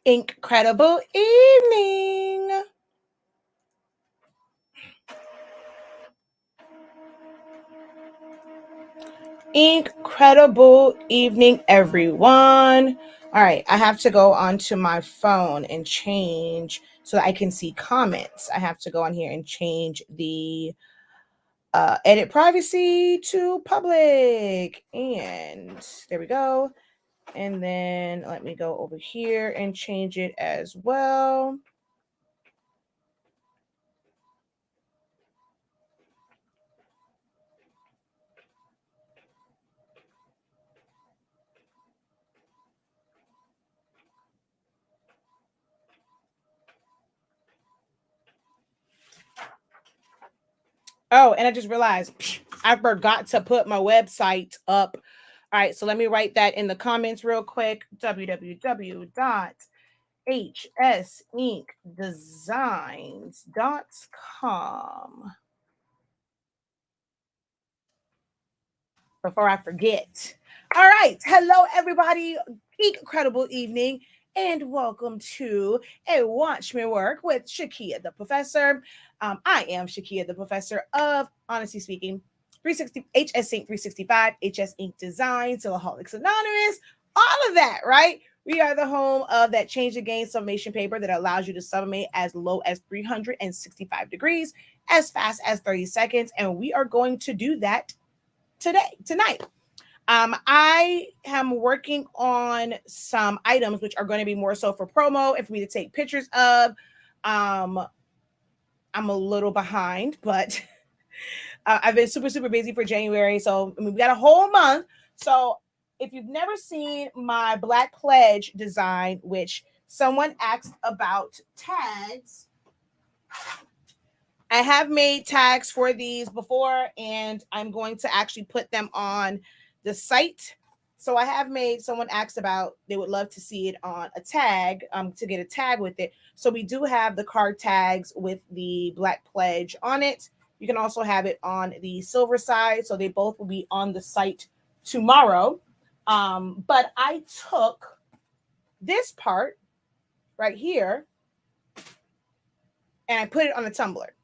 Incredible evening. Incredible evening, everyone. All right, I have to go onto my phone and change so that I can see comments. I have to go on here and change the edit privacy to public. And there we go. And then let me go over here and change it as well. Oh, and I just realized I forgot to put my website up. All right, so let me write that in the comments real quick. www.hsinkdesigns.com before I forget. All right, hello everybody. Incredible evening and welcome to a Watch Me Work with Shakia the Professor. I am Shakia the Professor of Honestly Speaking 360 HS Sync 365, HS Ink Design, Silaholics Anonymous, all of that, right? We are the home of that change the game sublimation paper that allows you to sublimate as low as 365 degrees, as fast as 30 seconds. And we are going to do that tonight. I am working on some items which are going to be more so for promo and for me to take pictures of. I'm a little behind, but I've been super busy for January. So we got a whole month. So if you've never seen my Black Pledge design, which someone asked about tags, I have made tags for these before, and I'm going to actually put them on the site. So I have made, someone asked about, they would love to see it on a tag, to get a tag with it. So we do have the card tags with the Black Pledge on it. You can also have it on the silver side. So they both will be on the site tomorrow. But I took this part right here and I put it on a tumbler.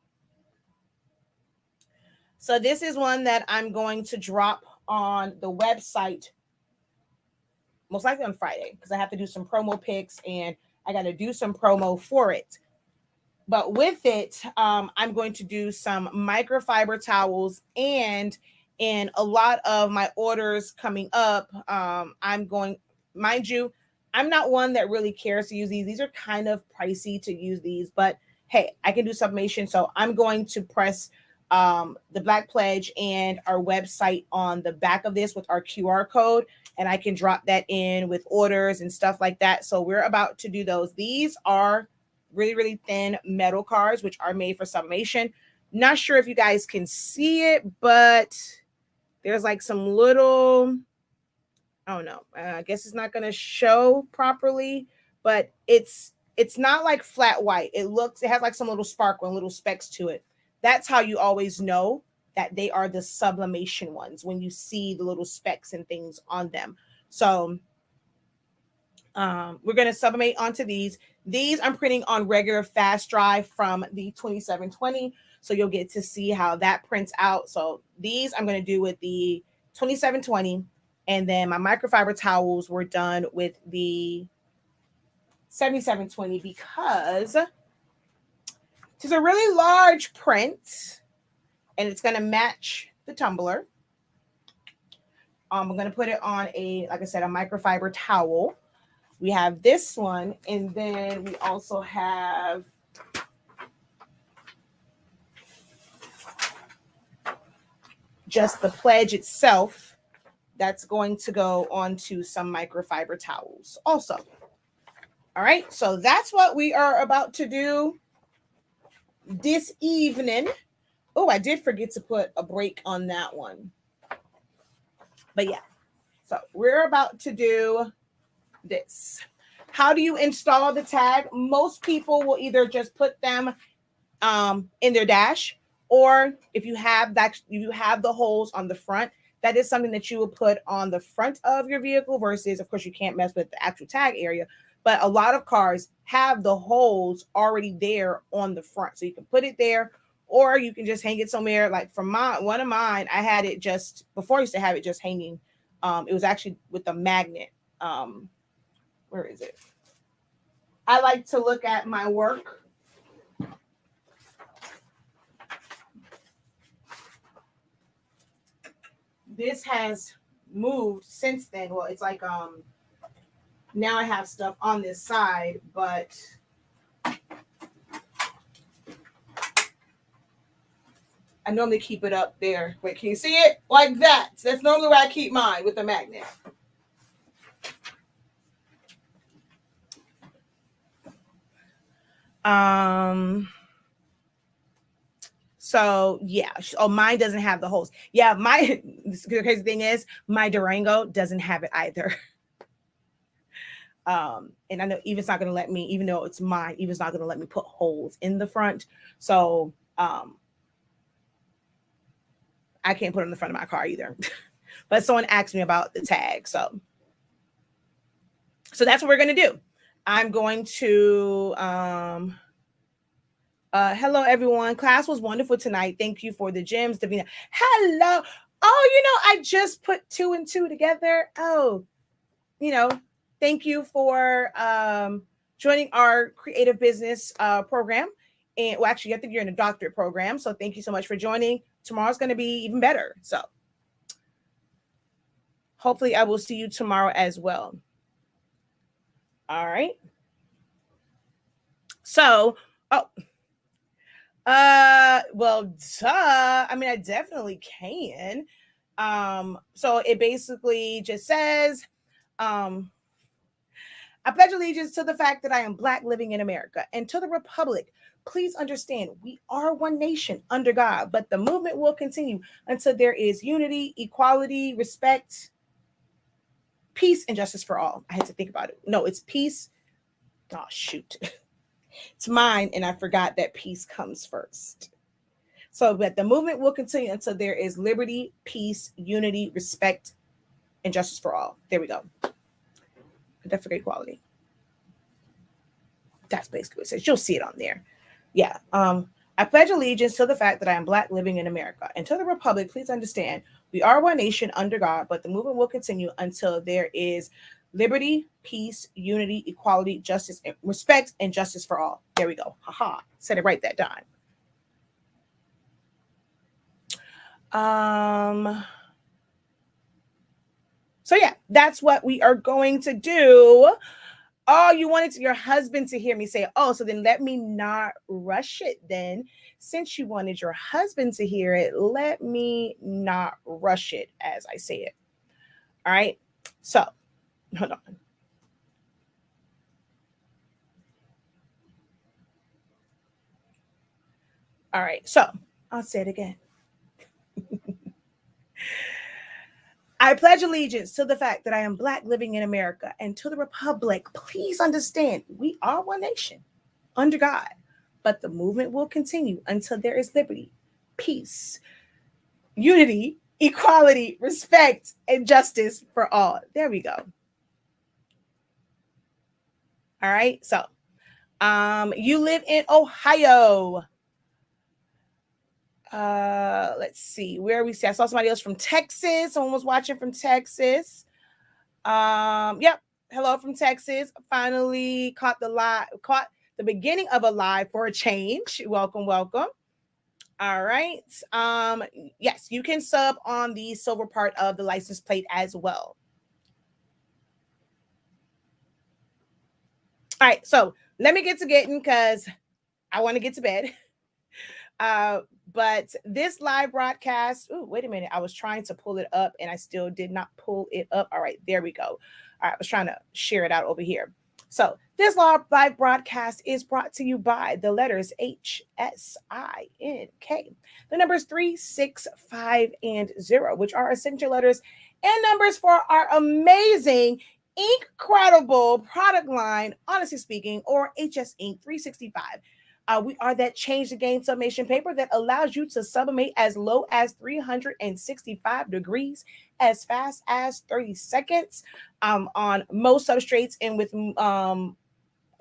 So this is one that I'm going to drop on the website most likely on Friday because I have to do some promo pics and I got to do some promo for it. But with it, I'm going to do some microfiber towels, and in a lot of my orders coming up, I'm going, mind you, I'm not one that really cares to use these. These are kind of pricey to use these, but hey, I can do sublimation. So I'm going to press the Black Pledge and our website on the back of this with our QR code, and I can drop that in with orders and stuff like that. So we're about to do those. These are really thin metal cards, which are made for sublimation. Not sure if you guys can see it, but there's like some little, I don't know. I guess it's not going to show properly, but it's not like flat white. It has like some little sparkle and little specks to it. That's how you always know that they are the sublimation ones, when you see the little specks and things on them. So we're going to sublimate onto these. These I'm printing on regular fast dry from the 2720. So you'll get to see how that prints out. So these I'm going to do with the 2720. And then my microfiber towels were done with the 7720 because it's a really large print and it's going to match the tumbler. I'm going to put it on like I said, a microfiber towel. We have this one, and then we also have just the pledge itself that's going to go onto some microfiber towels also. All right, so that's what we are about to do this evening. Oh, I did forget to put a break on that one. But yeah, so we're about to do this. How do you install the tag? Most people will either just put them in their dash, or if you have the holes on the front, that is something that you will put on the front of your vehicle versus, of course, you can't mess with the actual tag area. but a lot of cars have the holes already there on the front. So you can put it there, or you can just hang it somewhere. Like for one of mine, I had it just before I used to have it just hanging. It was actually with a magnet. Where is it? I like to look at my work. This has moved since then. Well, it's like now I have stuff on this side, but I normally keep it up there. Wait, can you see it? Like that. So that's normally where I keep mine, with the magnet. So yeah. Oh, mine doesn't have the holes. Yeah, the crazy thing is my Durango doesn't have it either. And I know Eva's not gonna let me, even though it's mine, Eva's not gonna let me put holes in the front. So I can't put it in the front of my car either. But someone asked me about the tag. So that's what we're gonna do. I'm going to hello everyone. Class was wonderful tonight. Thank you for the gems, Davina. Hello. Oh, I just put 2 and 2 together. Oh, thank you for joining our creative business program. And well, actually, I think you're in a doctorate program. So thank you so much for joining. Tomorrow's going to be even better. So hopefully I will see you tomorrow as well. All right. So, well, duh. I mean, I definitely can. So it basically just says, I pledge allegiance to the fact that I am Black living in America and to the Republic. Please understand, we are one nation under God, but the movement will continue until there is unity, equality, respect, peace, and justice for all. I had to think about it. No, it's peace. Oh, shoot. It's mine, and I forgot that peace comes first. So that the movement will continue until there is liberty, peace, unity, respect, and justice for all. There we go. I forget equality. That's basically what it says. You'll see it on there. Yeah. I pledge allegiance to the fact that I am Black living in America. And to the Republic, please understand, we are one nation under God, but the movement will continue until there is liberty, peace, unity, equality, justice, and respect, and justice for all. There we go. Haha. Said it right that time. So yeah, that's what we are going to do. Oh, you wanted your husband to hear me say, oh, so then let me not rush it then. Since you wanted your husband to hear it, let me not rush it as I say it. All right. So hold on. All right. So I'll say it again. I pledge allegiance to the fact that I am Black living in America and to the Republic. Please understand, we are one nation under God, but the movement will continue until there is liberty, peace, unity, equality, respect, and justice for all. There we go. All right. So, you live in Ohio. Let's see where we see. I saw somebody else from Texas. Someone was watching from Texas. Yep. Hello from Texas. Finally caught the beginning of a live for a change. Welcome. All right. Yes, you can sub on the silver part of the license plate as well. All right, so let me get to getting because I want to get to bed. But this live broadcast, wait a minute. I was trying to pull it up and I still did not pull it up. All right, there we go. All right, I was trying to share it out over here. So this live broadcast is brought to you by the letters HSINK. The numbers 3, 6, 5, and 0, which are essential letters and numbers for our amazing, incredible product line, honestly speaking, or HS Ink 365. We are that change the game sublimation paper that allows you to sublimate as low as 365 degrees as fast as 30 seconds on most substrates and with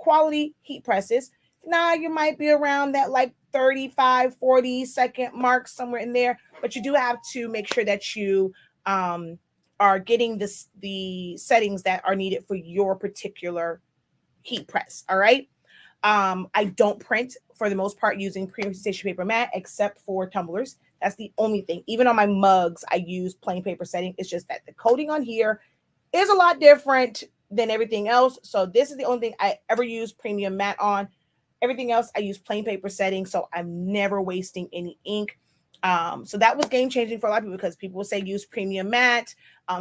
quality heat presses. Now you might be around that like 35, 40-second mark, somewhere in there, but you do have to make sure that you are getting the settings that are needed for your particular heat press. All right. I don't print for the most part using premium tissue paper mat, except for tumblers. That's the only thing. Even on my mugs, I use plain paper setting. It's just that the coating on here is a lot different than everything else. So this is the only thing I ever use premium mat on. Everything else I use plain paper setting, so I'm never wasting any ink. So that was game changing for a lot of people, because people will say use premium mat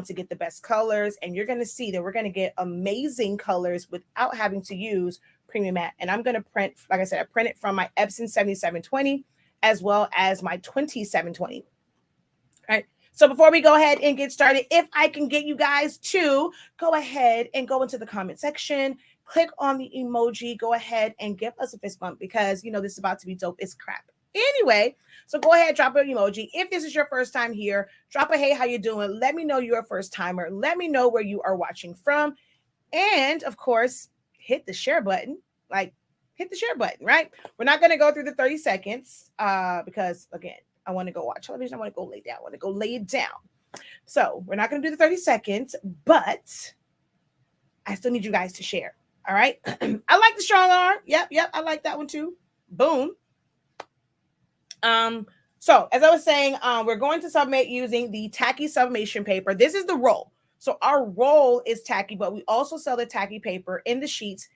to get the best colors, and you're going to see that we're going to get amazing colors without having to use premium mat. And I'm going to print, like I said, I print it from my Epson 7720 as well as my 2720. All right. So before we go ahead and get started, if I can get you guys to go ahead and go into the comment section, click on the emoji, go ahead and give us a fist bump, because you know this is about to be dope. It's crap. Anyway, so go ahead, drop an emoji. If this is your first time here, drop a hey, how you doing? Let me know you're a first timer. Let me know where you are watching from. And of course, hit the share button. Like, hit the share button, right? We're not going to go through the 30 seconds because, again, I want to go watch television. I want to go lay down. I want to go lay it down. So we're not going to do the 30 seconds, but I still need you guys to share. All right. I like the strong arm. Yep. I like that one too. Boom. So as I was saying, we're going to submit using the tacky sublimation paper. This is the roll. So our roll is tacky, but we also sell the tacky paper in the sheets.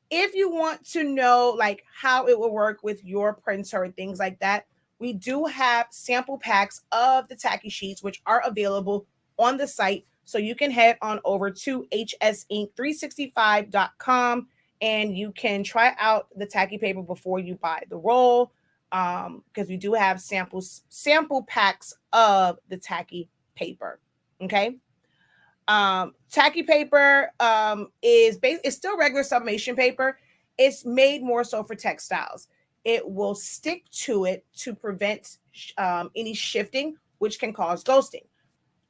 If you want to know like how it will work with your printer and things like that, we do have sample packs of the tacky sheets, which are available on the site. So you can head on over to hsink365.com and you can try out the tacky paper before you buy the roll, because we do have sample packs of the tacky paper. Okay. Tacky paper is still regular sublimation paper. It's made more so for textiles. It will stick to it to prevent any shifting, which can cause ghosting.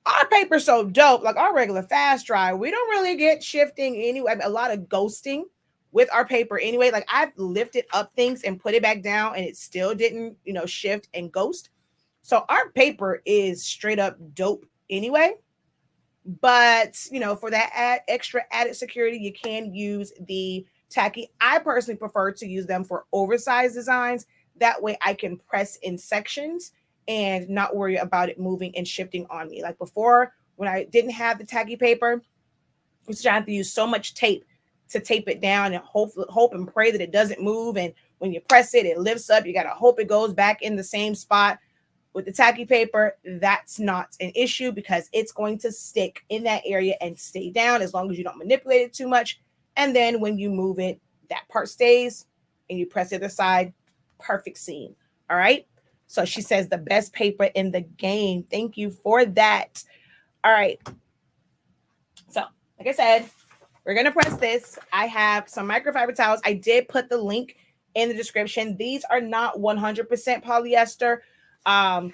Our paper's so dope, like our regular fast dry, we don't really get shifting anyway. I mean, a lot of ghosting with our paper anyway. Like I've lifted up things and put it back down and it still didn't, shift and ghost. So our paper is straight up dope anyway. But, for that extra added security, you can use the tacky. I personally prefer to use them for oversized designs. That way I can press in sections and not worry about it moving and shifting on me. Like before, when I didn't have the tacky paper, I used to have to use so much tape to tape it down and hope and pray that it doesn't move. And when you press it, it lifts up. You got to hope it goes back in the same spot. With the tacky paper, that's not an issue because it's going to stick in that area and stay down as long as you don't manipulate it too much. And then when you move it, that part stays and you press the other side. Perfect scene. All right. So she says the best paper in the game. Thank you for that. All right. So like I said, we're going to press this. I have some microfiber towels. I did put the link in the description. These are not 100% polyester. So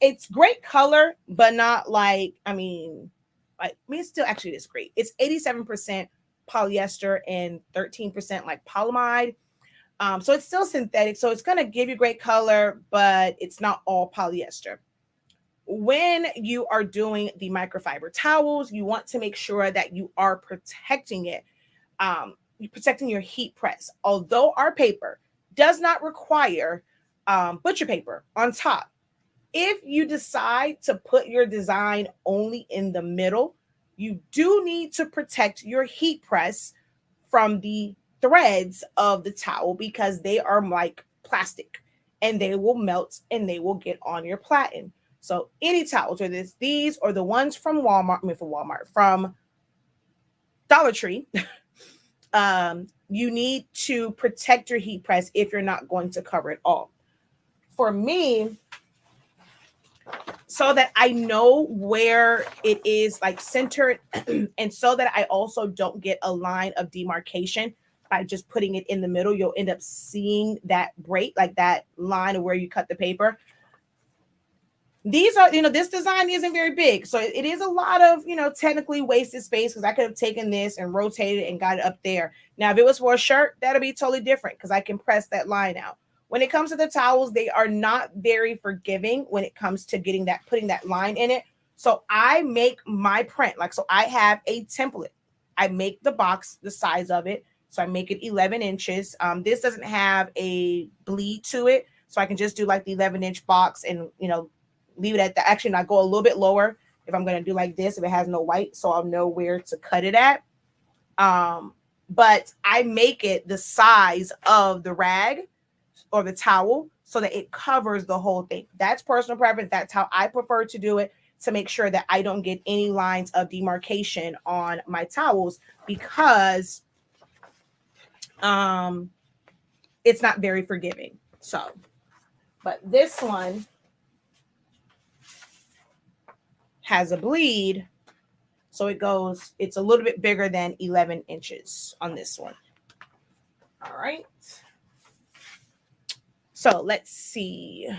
it's great color, but not like, it's still actually it's great. It's 87% polyester and 13% like polyamide. So it's still synthetic. So it's going to give you great color, but it's not all polyester. When you are doing the microfiber towels, you want to make sure that you are protecting it. You're protecting your heat press. Although our paper does not require butcher paper on top, if you decide to put your design only in the middle, you do need to protect your heat press from the threads of the towel because they are like plastic and they will melt and they will get on your platen. So any towels, whether it's these or the ones from from Dollar Tree, you need to protect your heat press if you're not going to cover it all. For me, so that I know where it is like centered and so that I also don't get a line of demarcation by just putting it in the middle, you'll end up seeing that break, like that line of where you cut the paper. these are, this design isn't very big. So it is a lot of, technically wasted space because I could have taken this and rotated it and got it up there. Now, if it was for a shirt, that'll be totally different because I can press that line out. When it comes to the towels, they are not very forgiving when it comes to putting that line in it. So I make my print. So I have a template. I make the box, the size of it. So I make it 11 inches. This doesn't have a bleed to it. So I can just do like the 11-inch box and, leave it at the, actually, I go a little bit lower if I'm going to do like this, if it has no white, so I'll know where to cut it at. But I make it the size of the rag or the towel so that it covers the whole thing. That's personal preference. That's how I prefer to do it, to make sure that I don't get any lines of demarcation on my towels because it's not very forgiving. So, but this one has a bleed, so it's a little bit bigger than 11 inches on this one. All right. So let's see.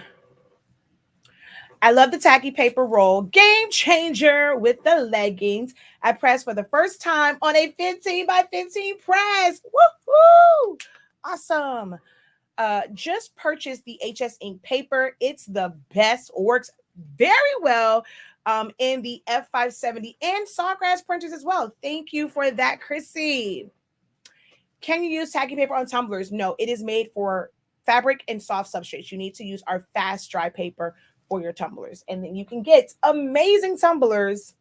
I love the tacky paper roll. Game changer with the leggings. I pressed for the first time on a 15 by 15 press. Woohoo! Awesome. Just purchased the HS ink paper. It's the best. Works very well in the F570 and Sawgrass printers as well. Thank you for that, Chrissy. Can you use tacky paper on tumblers? No, it is made for fabric and soft substrates. You need to use our fast dry paper for your tumblers. And then you can get amazing tumblers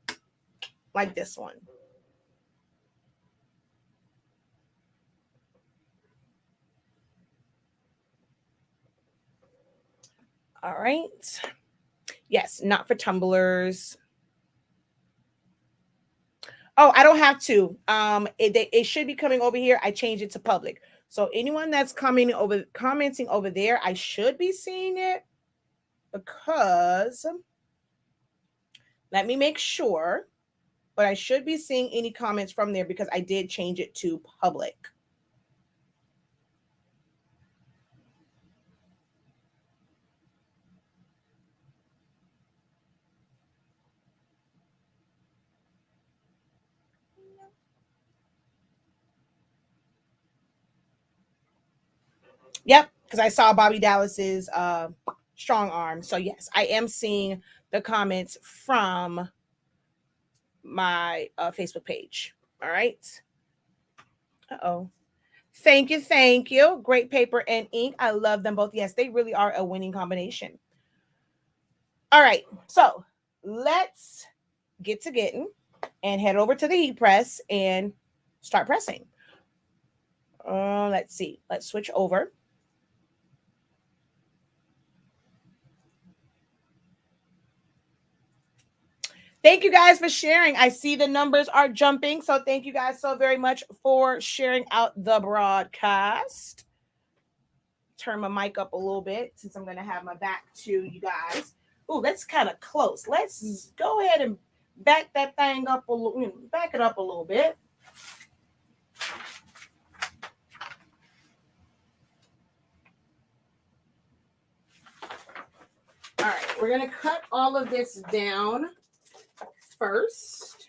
like this one. All right. Yes, not for tumblers. Oh, I don't have to. It should be coming over here. I changed it to public. So anyone that's commenting over there, I should be seeing it because let me make sure. But I should be seeing any comments from there because I did change it to public. Yep, because I saw Bobby Dallas's strong arm. So yes, I am seeing the comments from my Facebook page. All right. Uh-oh. Thank you. Thank you. Great paper and ink. I love them both. Yes, they really are a winning combination. All right. So let's get to getting and head over to the heat press and start pressing. Let's see. Let's switch over. Thank you guys for sharing. I see the numbers are jumping. So thank you guys so very much for sharing out the broadcast. Turn my mic up a little bit since I'm going to have my back to you guys. Oh, that's kind of close. Let's go ahead and back that thing up a little, back it up a little bit. All right, we're going to cut all of this down first.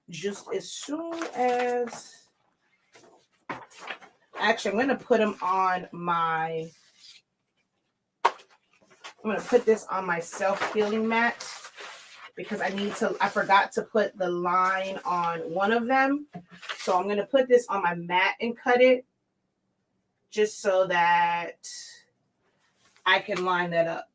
Just as soon as... Actually, I'm going to put them on my... I'm going to put this on my self-healing mat because I forgot to put the line on one of them. So I'm going to put this on my mat and cut it just so that I can line that up.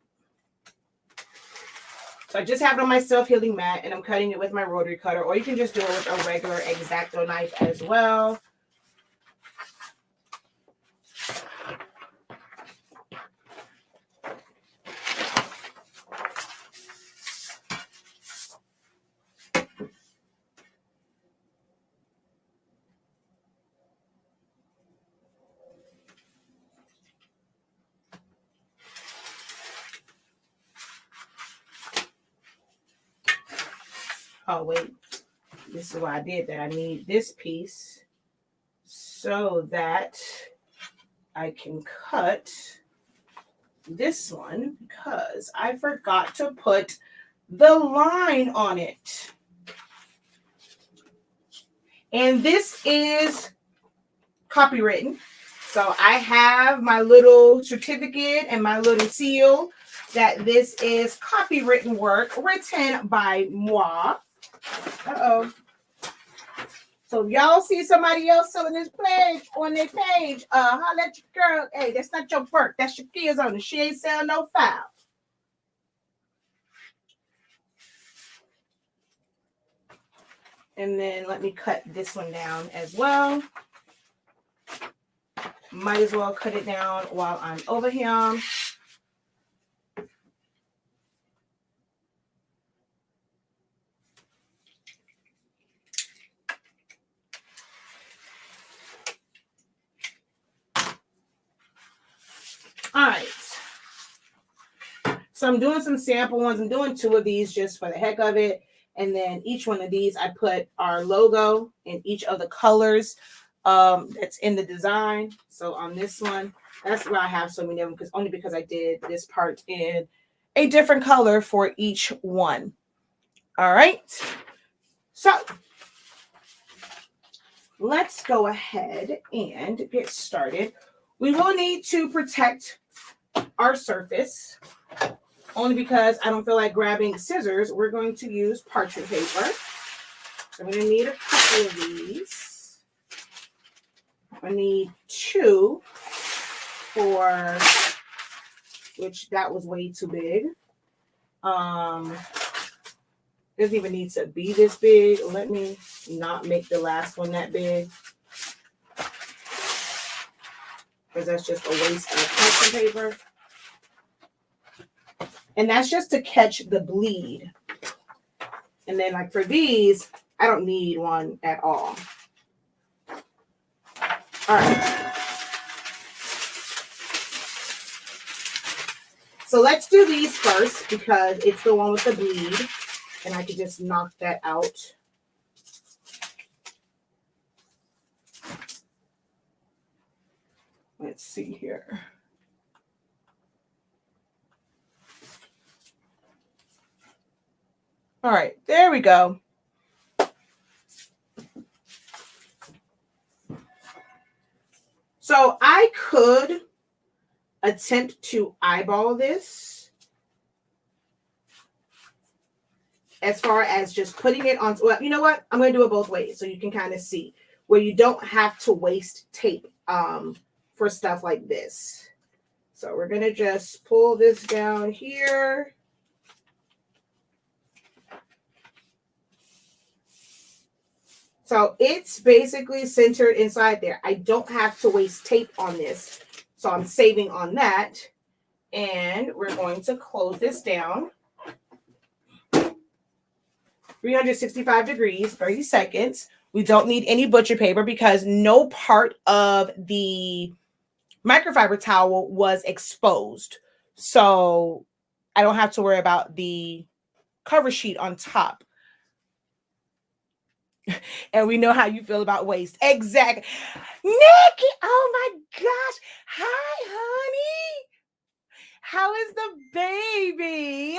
So I just have it on my self-healing mat and I'm cutting it with my rotary cutter, or you can just do it with a regular X-Acto knife as well. Oh, wait. This is why I did that. I need this piece so that I can cut this one because I forgot to put the line on it. And this is copywritten. So I have my little certificate and my little seal that this is copywritten work written by moi. Uh-oh. So if y'all see somebody else selling this page on their page, holla at your girl. Hey, that's not your work. That's your kids on it. She ain't selling no file. And then let me cut this one down as well. Might as well cut it down while I'm over here. All right. So I'm doing some sample ones. I'm doing 2 of these just for the heck of it. And then each one of these, I put our logo in each of the colors that's in the design. So on this one, that's why I have so many of them, because only because I did this part in a different color for each one. All right. So let's go ahead and get started. We will need to protect our surface, only because I don't feel like grabbing scissors. We're going to use parchment paper. So I'm going to need a couple of these. I need 2 for, which that was way too big. Doesn't even need to be this big. Let me not make the last one that big, because that's just a waste of parchment paper. And that's just to catch the bleed. And then like for these, I don't need one at all. All right. So let's do these first because it's the one with the bleed. And I can just knock that out. Let's see here. All right, there we go. So I could attempt to eyeball this as far as just putting it on. Well, you know what? I'm going to do it both ways so you can kind of see where you don't have to waste tape for stuff like this. So we're going to just pull this down here. So it's basically centered inside there. I don't have to waste tape on this. So I'm saving on that. And we're going to close this down. 365 degrees, 30 seconds. We don't need any butcher paper because no part of the microfiber towel was exposed. So I don't have to worry about the cover sheet on top. And we know how you feel about waste. Exactly. Nikki, oh my gosh. Hi, honey. How is the baby?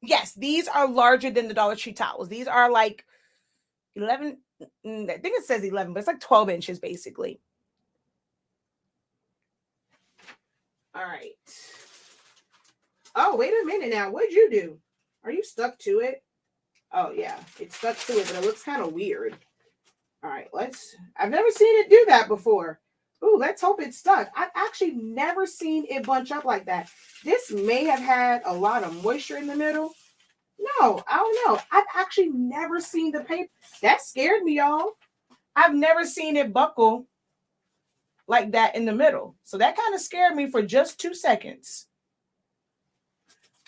Yes, these are larger than the Dollar Tree towels. These are like 11, I think it says 11, but it's like 12 inches basically. All right. Oh, wait a minute now. What'd you do? Are you stuck to it? Oh, yeah. It's stuck to it, but it looks kind of weird. All right, I've never seen it do that before. Ooh, let's hope it's stuck. I've actually never seen it bunch up like that. This may have had a lot of moisture in the middle. No, I don't know. I've actually never seen the paper. That scared me, y'all. I've never seen it buckle like that in the middle. So that kind of scared me for just 2 seconds.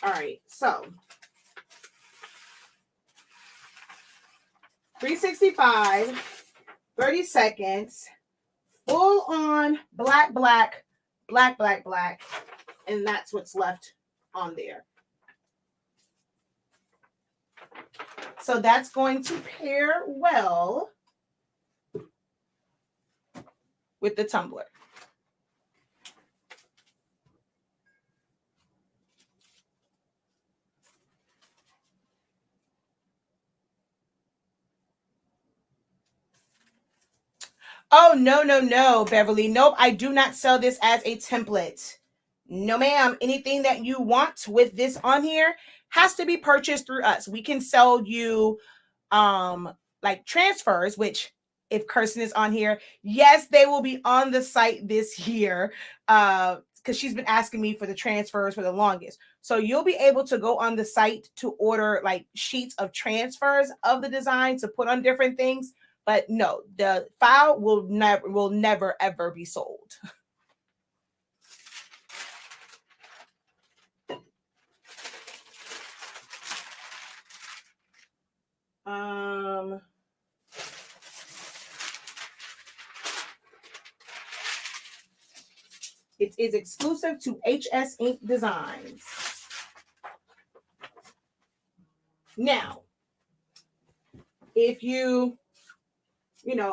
All right, so 365, 30 seconds, full on black, black, black, black, black, and that's what's left on there. So that's going to pair well with the tumbler. Oh, no, no, no, Beverly. Nope, I do not sell this as a template. No, ma'am. Anything that you want with this on here has to be purchased through us. We can sell you like transfers, which if Kirsten is on here, yes, they will be on the site this year. Because she's been asking me for the transfers for the longest. So you'll be able to go on the site to order like sheets of transfers of the design to put on different things. But no, the file will never ever be sold. It is exclusive to HS Ink Designs. Now, if you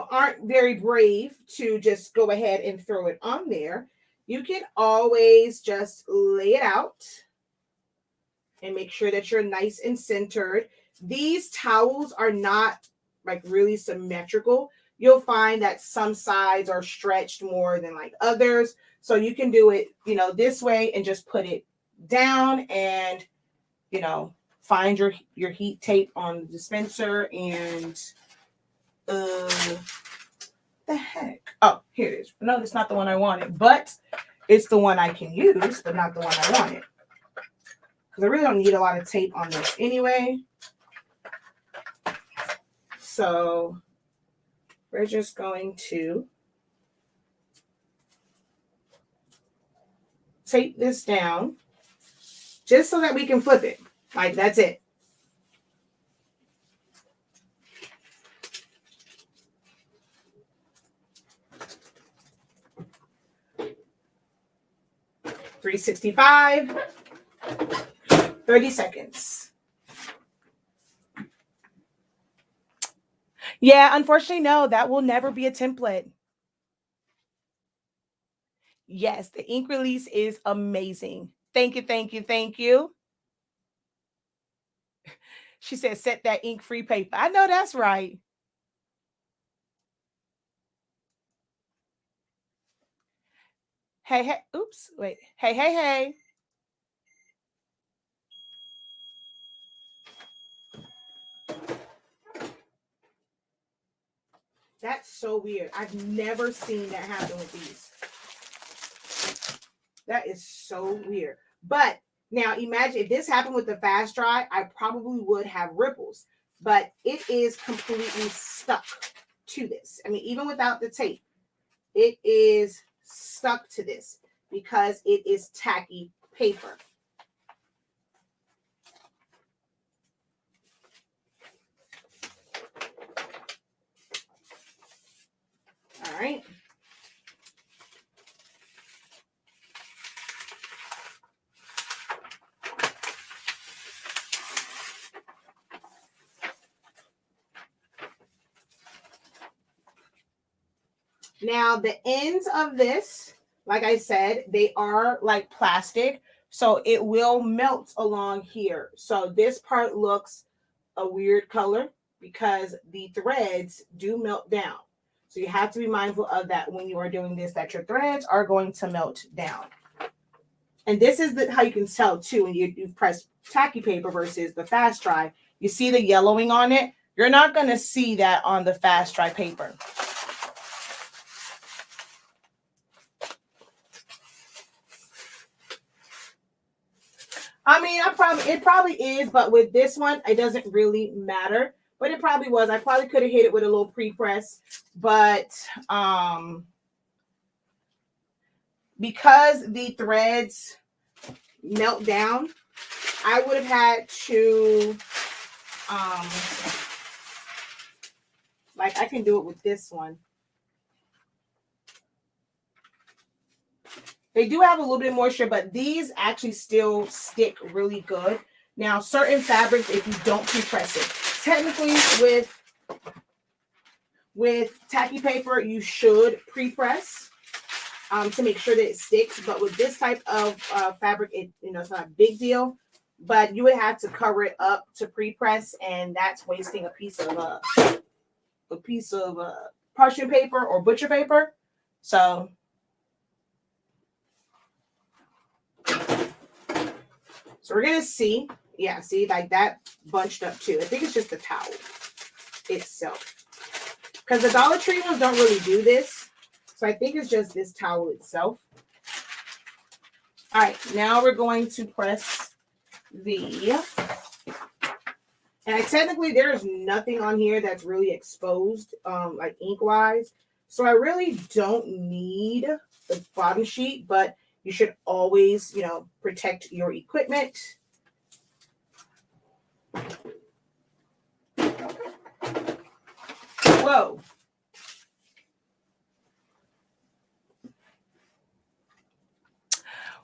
aren't very brave to just go ahead and throw it on there, you can always just lay it out and make sure that you're nice and centered. These towels are not like really symmetrical. You'll find that some sides are stretched more than like others. So you can do it, this way and just put it down and, find your heat tape on the dispenser and the heck? Oh, here it is. No, it's not the one I wanted, but it's the one I can use, but not the one I wanted. Because I really don't need a lot of tape on this anyway. So we're just going to tape this down just so that we can flip it. Like, that's it. $365, 30 seconds. Yeah, unfortunately, no, that will never be a template. Yes, the ink release is amazing. Thank you, thank you, thank you. She said, set that ink-free paper. I know that's right. Hey, hey, oops, wait. Hey, hey, hey. That's so weird. I've never seen that happen with these. That is so weird. But now imagine if this happened with the fast dry, I probably would have ripples. But it is completely stuck to this. I mean, even without the tape, it is stuck to this because it is tacky paper. All right. Now, the ends of this, like I said, they are like plastic, so it will melt along here. So this part looks a weird color because the threads do melt down. So you have to be mindful of that when you are doing this, that your threads are going to melt down. And this is how you can tell too when you press tacky paper versus the fast dry. You see the yellowing on it. You're not going to see that on the fast dry paper. I mean, it probably is, but with this one, it doesn't really matter. But it probably was. I probably could have hit it with a little pre-press, but because the threads melt down, I would have had to like I can do it with this one. They do have a little bit of moisture, but these actually still stick really good. Now, certain fabrics, if you don't pre-press it, technically With tacky paper, you should pre-press to make sure that it sticks. But with this type of fabric, it's not a big deal. But you would have to cover it up to pre-press, and that's wasting a piece of parchment paper or butcher paper. So we're gonna see. Yeah, see, like that bunched up too. I think it's just the towel itself. Because the Dollar Tree ones don't really do this. So I think it's just this towel itself. All right, now we're going to press and technically there's nothing on here that's really exposed, like ink-wise. So I really don't need the bottom sheet, but you should always, protect your equipment. Whoa.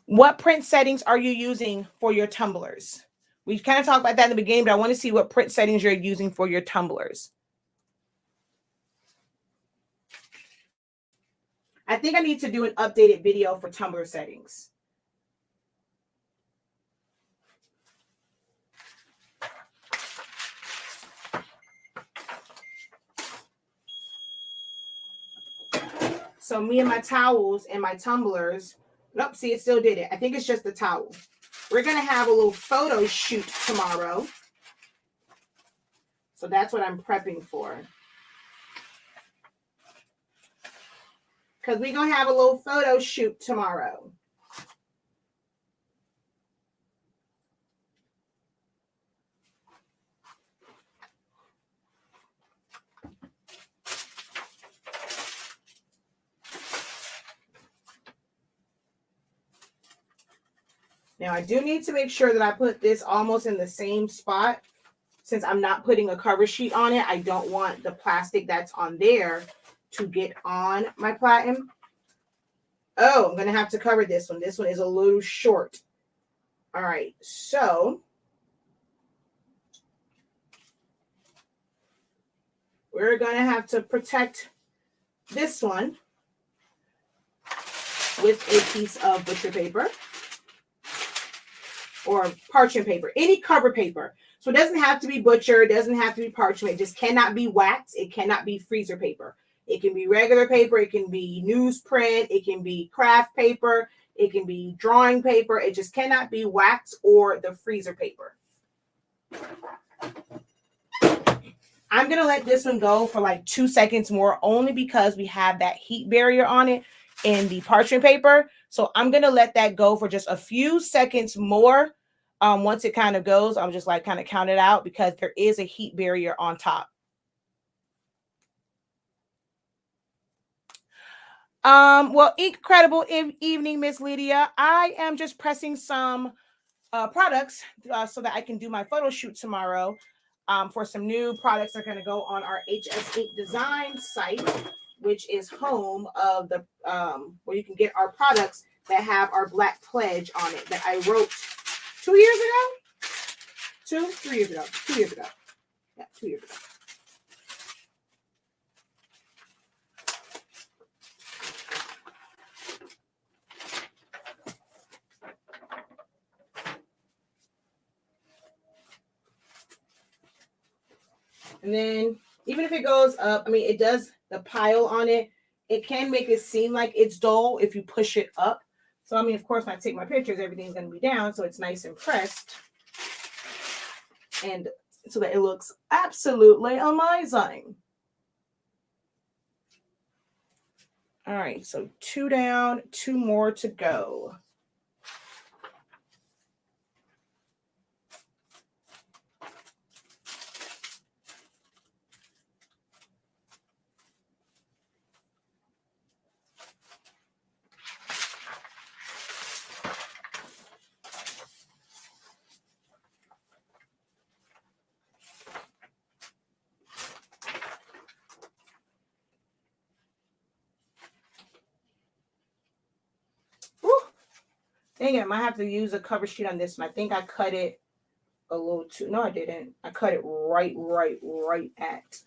What print settings are you using for your tumblers? We kind of talked about that in the beginning, but I want to see what print settings you're using for your tumblers. I think I need to do an updated video for tumbler settings. So me and my towels and my tumblers. Nope, see, it still did it. I think it's just the towel. We're going to have a little photo shoot tomorrow. So that's what I'm prepping for. Because we're going to have a little photo shoot tomorrow. Now, I do need to make sure that I put this almost in the same spot. Since I'm not putting a cover sheet on it, I don't want the plastic that's on there to get on my platen. Oh, I'm going to have to cover this one. This one is a little short. All right, so we're going to have to protect this one with a piece of butcher paper or parchment paper, any cover paper. So it doesn't have to be butcher, it doesn't have to be parchment, it just cannot be wax, it cannot be freezer paper. It can be regular paper, it can be newsprint, it can be craft paper, it can be drawing paper. It just cannot be wax or the freezer paper. I'm going to let this one go for like 2 seconds more, only because we have that heat barrier on it in the parchment paper. So I'm going to let that go for just a few seconds more. Once it kind of goes, I'm just like kind of count it out because there is a heat barrier on top. Well, incredible evening, Miss Lydia. I am just pressing some products so that I can do my photo shoot tomorrow for some new products that are going to go on our HS Ink Design site, which is home of the where you can get our products that have our Black Pledge on it that I wrote 2 years ago. 3 years ago. 2 years ago. Yeah, 2 years ago. And then even if it goes up, I mean, it does the pile on it. It can make it seem like it's dull if you push it up. So, I mean, of course, when I take my pictures, everything's going to be down. So it's nice and pressed. And so that it looks absolutely amazing. All right. So 2 down, 2 more to go. Dang it, I might have to use a cover sheet on this one. I think I cut it a little too. No, I didn't. I cut it right at.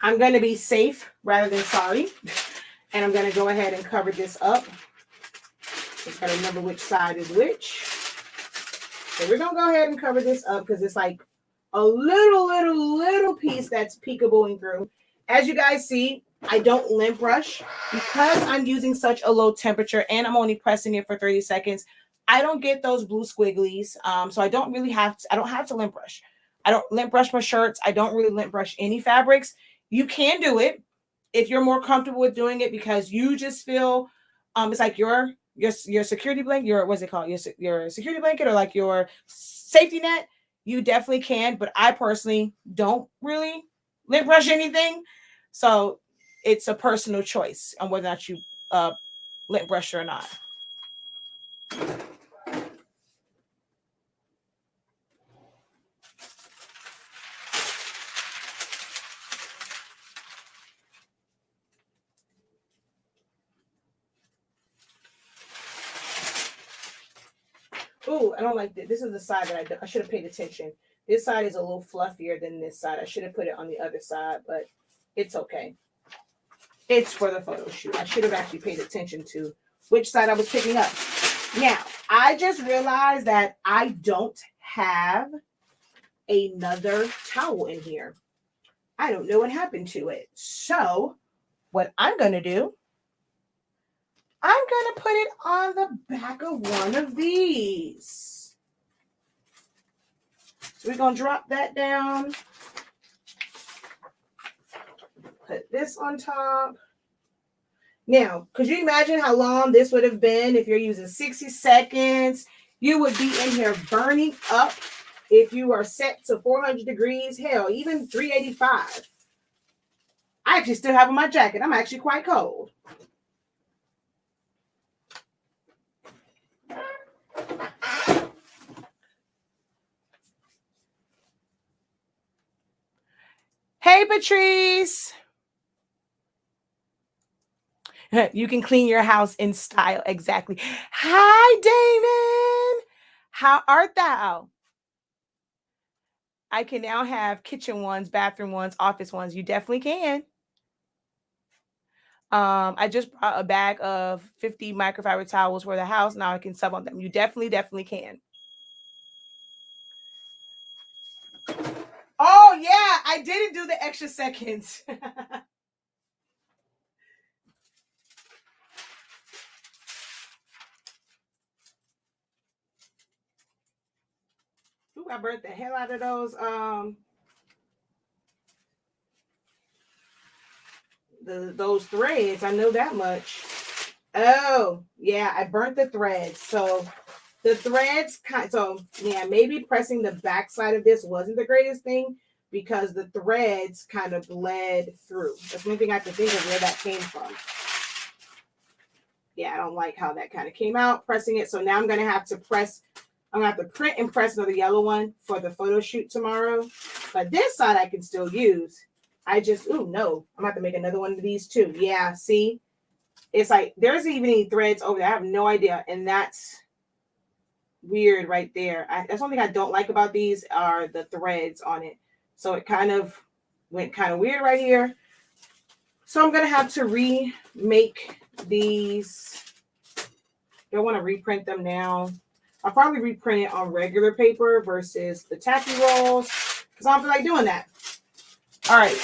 I'm going to be safe rather than sorry. And I'm going to go ahead and cover this up. Just got to remember which side is which. So we're going to go ahead and cover this up because it's like a little piece that's peekabooing through. As you guys see, I don't lint brush because I'm using such a low temperature and I'm only pressing it for 30 seconds. I don't get those blue squigglies. So I don't really have to, I don't have to lint brush. I don't lint brush my shirts. I don't really lint brush any fabrics. You can do it if you're more comfortable with doing it because you just feel it's like your security blanket, your what's it called? Your security blanket or like your safety net. You definitely can, but I personally don't really lint brush anything. So it's a personal choice on whether or not you lint brush or not. Oh, I don't like this. This is the side that I should have paid attention. This side is a little fluffier than this side. I should have put it on the other side, but it's okay. It's for the photo shoot. I should have actually paid attention to which side I was picking up. Now, I just realized that I don't have another towel in here. I don't know what happened to it. So what I'm going to do, I'm going to put it on the back of one of these. So we're going to drop that down. Put this on top. Now, could you imagine how long this would have been if you're using 60 seconds? You would be in here burning up if you are set to 400 degrees. Hell, even 385. I actually still have on my jacket. I'm actually quite cold. Hey, Patrice. You can clean your house in style. Exactly. Hi, Damon. How art thou? I can now have kitchen ones, bathroom ones, office ones. You definitely can. I just brought a bag of 50 microfiber towels for the house. Now I can sub on them. You definitely can. Oh, yeah. I didn't do the extra seconds. Ooh, I burnt the hell out of those threads. I know that much. Oh, yeah, I burnt the threads. So the threads maybe pressing the back side of this wasn't the greatest thing because the threads kind of bled through. That's the only thing I can think of where that came from. Yeah, I don't like how that kind of came out pressing it. So now I'm going to have to print and press another yellow one for the photo shoot tomorrow. But this side I can still use. I'm going to have to make another one of these too. Yeah, see? It's like there's even any threads over there. I have no idea. And that's weird right there. That's one thing I don't like about these are the threads on it. So it kind of went kind of weird right here. So I'm going to have to remake these. Don't want to reprint them now. I'll probably reprint it on regular paper versus the tacky rolls because I don't feel like doing that. All right.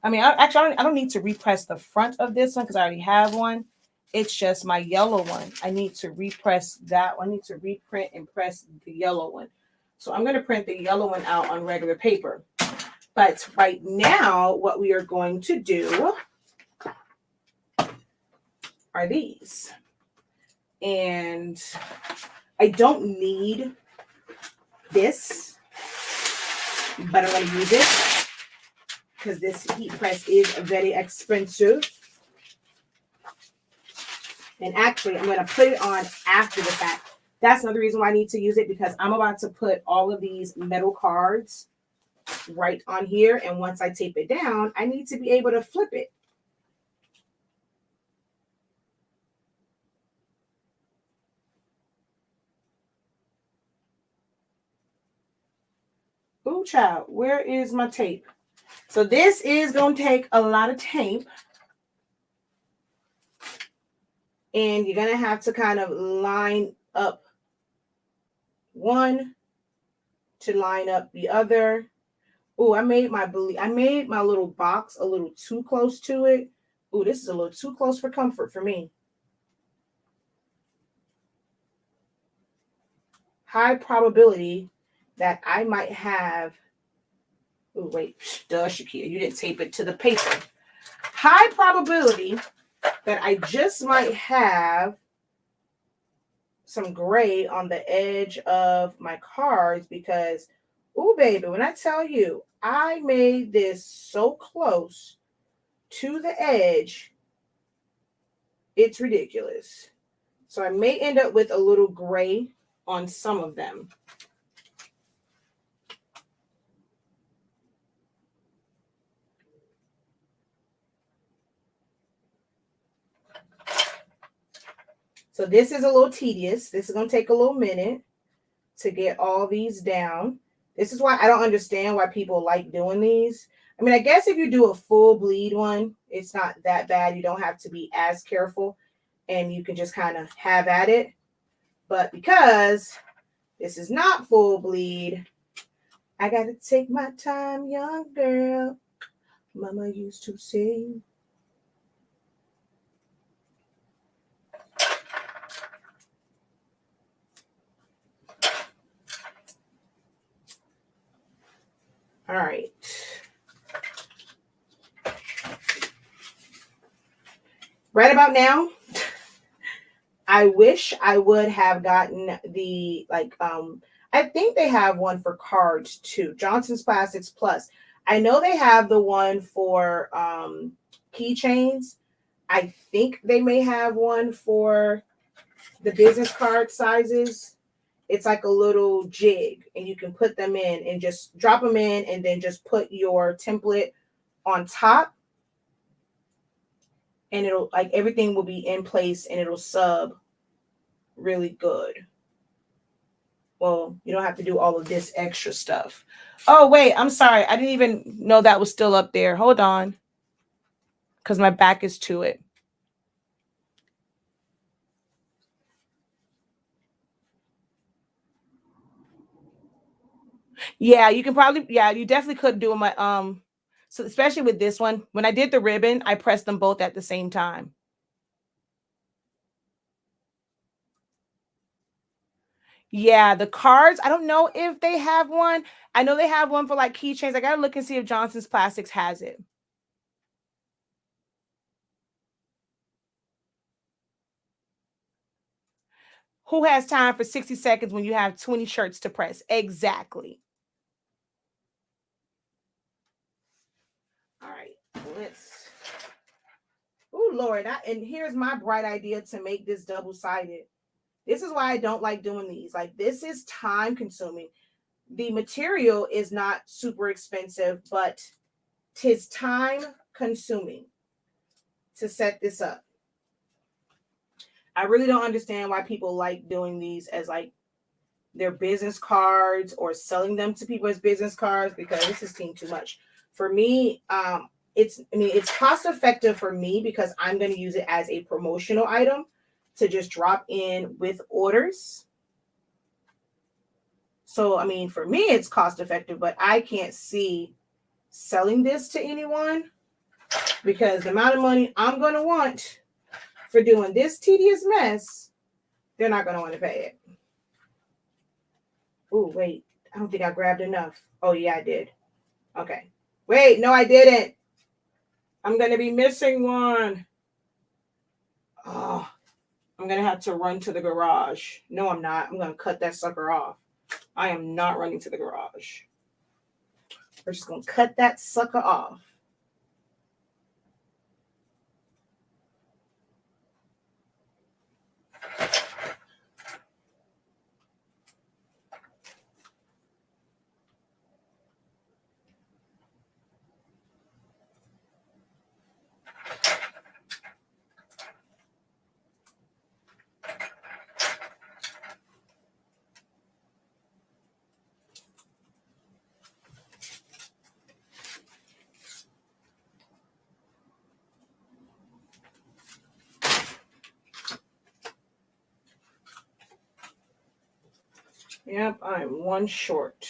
I mean, I don't need to repress the front of this one because I already have one. It's just my yellow one. I need to repress that one. I need to reprint and press the yellow one. So I'm going to print the yellow one out on regular paper. But right now, what we are going to do are these. And I don't need this, but I'm going to use it because this heat press is very expensive. And actually, I'm going to put it on after the fact. That's another reason why I need to use it because I'm about to put all of these metal cards right on here. And once I tape it down, I need to be able to flip it. Ooh, child, where is my tape? So this is going to take a lot of tape. And you're going to have to kind of line up one to line up the other. Oh, I made my little box a little too close to it. Oh, this is a little too close for comfort for me. High probability that I might have. Oh, wait. Duh, Shakia, you didn't tape it to the paper. High probability that I just might have some gray on the edge of my cards because, oh, baby, when I tell you, I made this so close to the edge, it's ridiculous. So I may end up with a little gray on some of them. So this is a little tedious. This is going to take a little minute to get all these down. This is why I don't understand why people like doing these. I mean, I guess if you do a full bleed one, it's not that bad. You don't have to be as careful and you can just kind of have at it. But because this is not full bleed, I got to take my time, young girl. Mama used to say. All right. Right about now, I wish I would have gotten the, I think they have one for cards too. Johnson's Plastics Plus. I know they have the one for keychains. I think they may have one for the business card sizes. It's like a little jig and you can put them in and just drop them in and then just put your template on top. And it'll, like, everything will be in place and it'll sub really good. Well, you don't have to do all of this extra stuff. Oh, wait, I'm sorry. I didn't even know that was still up there. Hold on. Because my back is to it. Yeah, you can probably, yeah, you definitely could do my, so especially with this one, when I did the ribbon, I pressed them both at the same time. Yeah, the cards, I don't know if they have one. I know they have one for like keychains. I gotta look and see if Johnson's Plastics has it. Who has time for 60 seconds when you have 20 shirts to press? Exactly. All right, let's. Oh, Lord. And here's my bright idea to make this double-sided. This is why I don't like doing these. Like, this is time consuming. The material is not super expensive, but 'tis time consuming to set this up. I really don't understand why people like doing these as like their business cards or selling them to people as business cards, because this is too much. For me, it's cost effective for me because I'm going to use it as a promotional item to just drop in with orders. So, I mean, for me, it's cost effective, but I can't see selling this to anyone because the amount of money I'm going to want for doing this tedious mess, they're not going to want to pay it. Oh, wait, I don't think I grabbed enough. Oh, yeah, I did. Okay. Wait, no, I didn't. I'm going to be missing one. Oh, I'm going to have to run to the garage. No, I'm not. I'm going to cut that sucker off. I am not running to the garage. We're just going to cut that sucker off. Yep, I'm one short.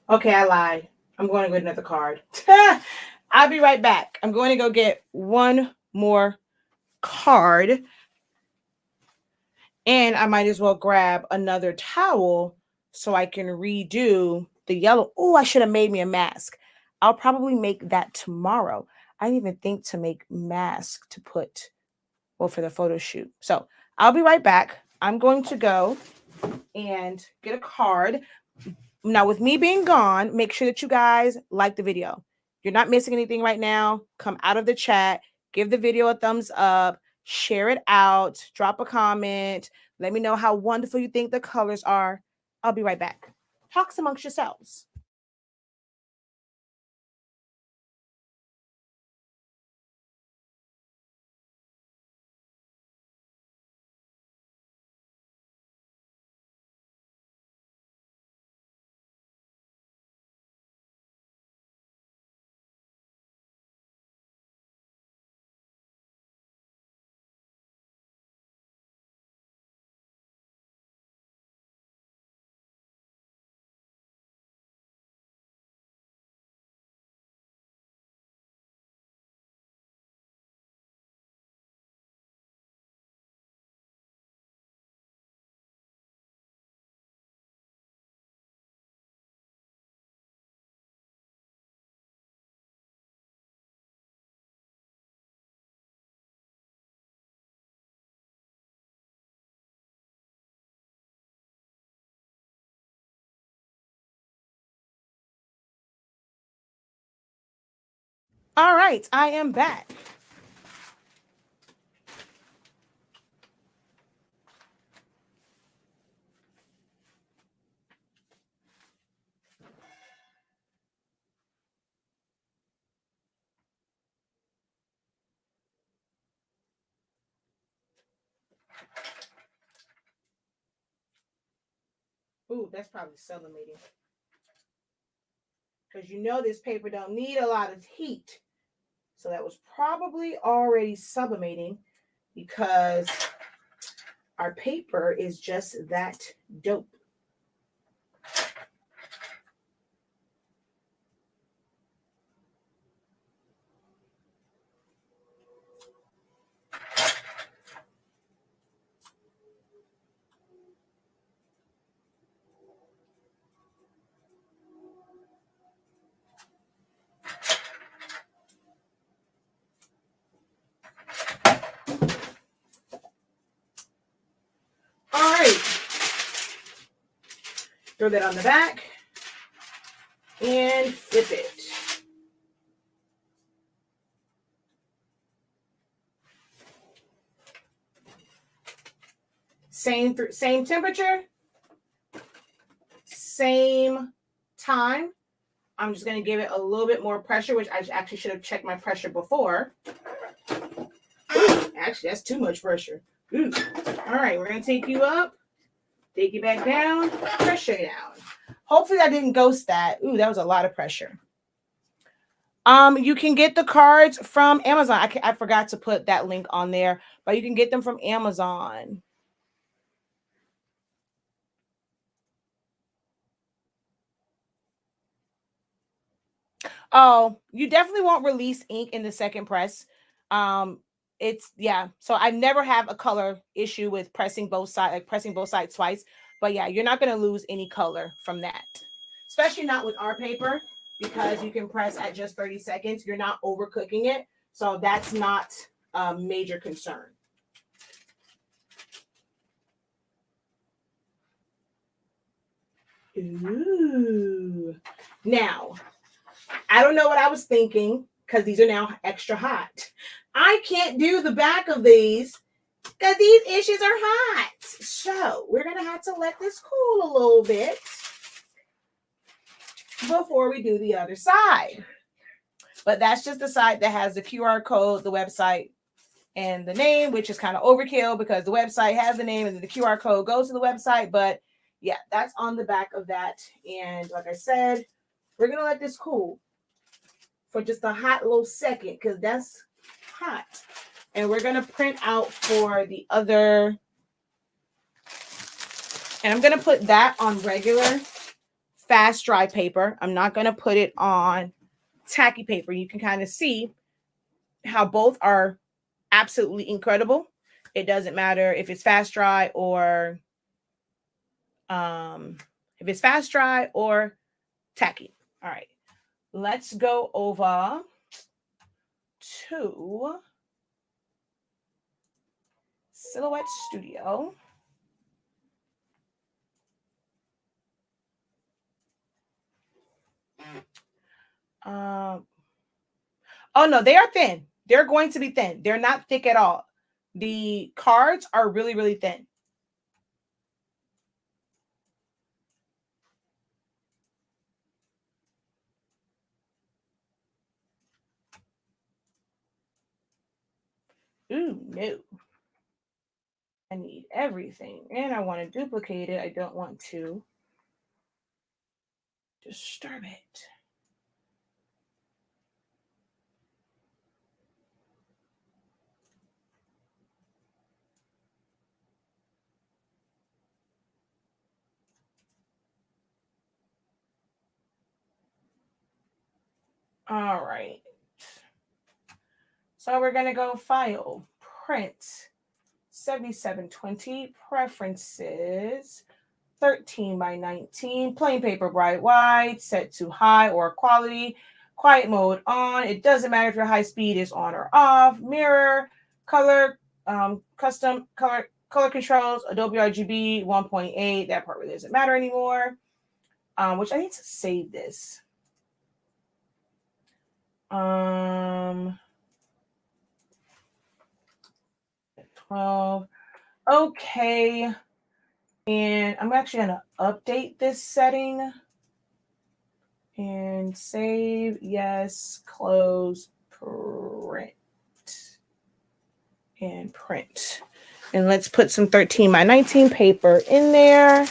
Okay, I lied. I'm going to go get another card. I'll be right back. I'm going to go get one more card. And I might as well grab another towel so I can redo the yellow. Oh, I should have made me a mask. I'll probably make that tomorrow. I didn't even think to make mask to put, well, for the photo shoot. So I'll be right back. I'm going to go and get a card. Now, with me being gone, make sure that you guys like the video. You're not missing anything right now. Come out of the chat, give the video a thumbs up, share it out, drop a comment. Let me know how wonderful you think the colors are. I'll be right back. Talks amongst yourselves. All right, I am back. Ooh, that's probably sublimating. Because you know this paper don't need a lot of heat. So that was probably already sublimating because our paper is just that dope. All right. Throw that on the back and flip it. Same temperature, same time. I'm just going to give it a little bit more pressure, which I actually should have checked my pressure before. Ooh, actually, that's too much pressure. Ooh. All right, we're going to take you up, take you back down, pressure down. Hopefully I didn't ghost that. Ooh, that was a lot of pressure. You can get the cards from Amazon. I forgot to put that link on there, but you can get them from Amazon. Oh, you definitely won't release ink in the second press. It's yeah. So I never have a color issue with pressing both sides, like pressing both sides twice. But yeah, you're not gonna lose any color from that, especially not with our paper because you can press at just 30 seconds. You're not overcooking it, So that's not a major concern. Ooh. Now, I don't know what I was thinking because these are now extra hot. I can't do the back of these because these issues are hot. So we're going to have to let this cool a little bit before we do the other side. But that's just the side that has the QR code, the website, and the name, which is kind of overkill because the website has the name and the QR code goes to the website. But yeah, that's on the back of that. And like I said, we're going to let this cool for just a hot little second because that's hot. And we're going to print out for the other. And I'm going to put that on regular fast dry paper. I'm not going to put it on tacky paper. You can kind of see how both are absolutely incredible. It doesn't matter if it's fast dry or tacky. All right. Let's go over to Silhouette Studio. Oh no, they are thin. They're going to be thin. They're not thick at all. The cards are really, really thin. Ooh, no. I need everything. And I want to duplicate it. I don't want to disturb it. All right. So we're going to go File, Print, 7720, Preferences, 13 by 19, plain paper, bright white, set to high or quality, quiet mode on. It doesn't matter if your high speed is on or off. Mirror, color, custom color controls, Adobe RGB 1.8. That part really doesn't matter anymore. Which I need to save this. 12. Okay. And I'm actually going to update this setting and save. Yes, close, print, and print. And let's put some 13 by 19 paper in there.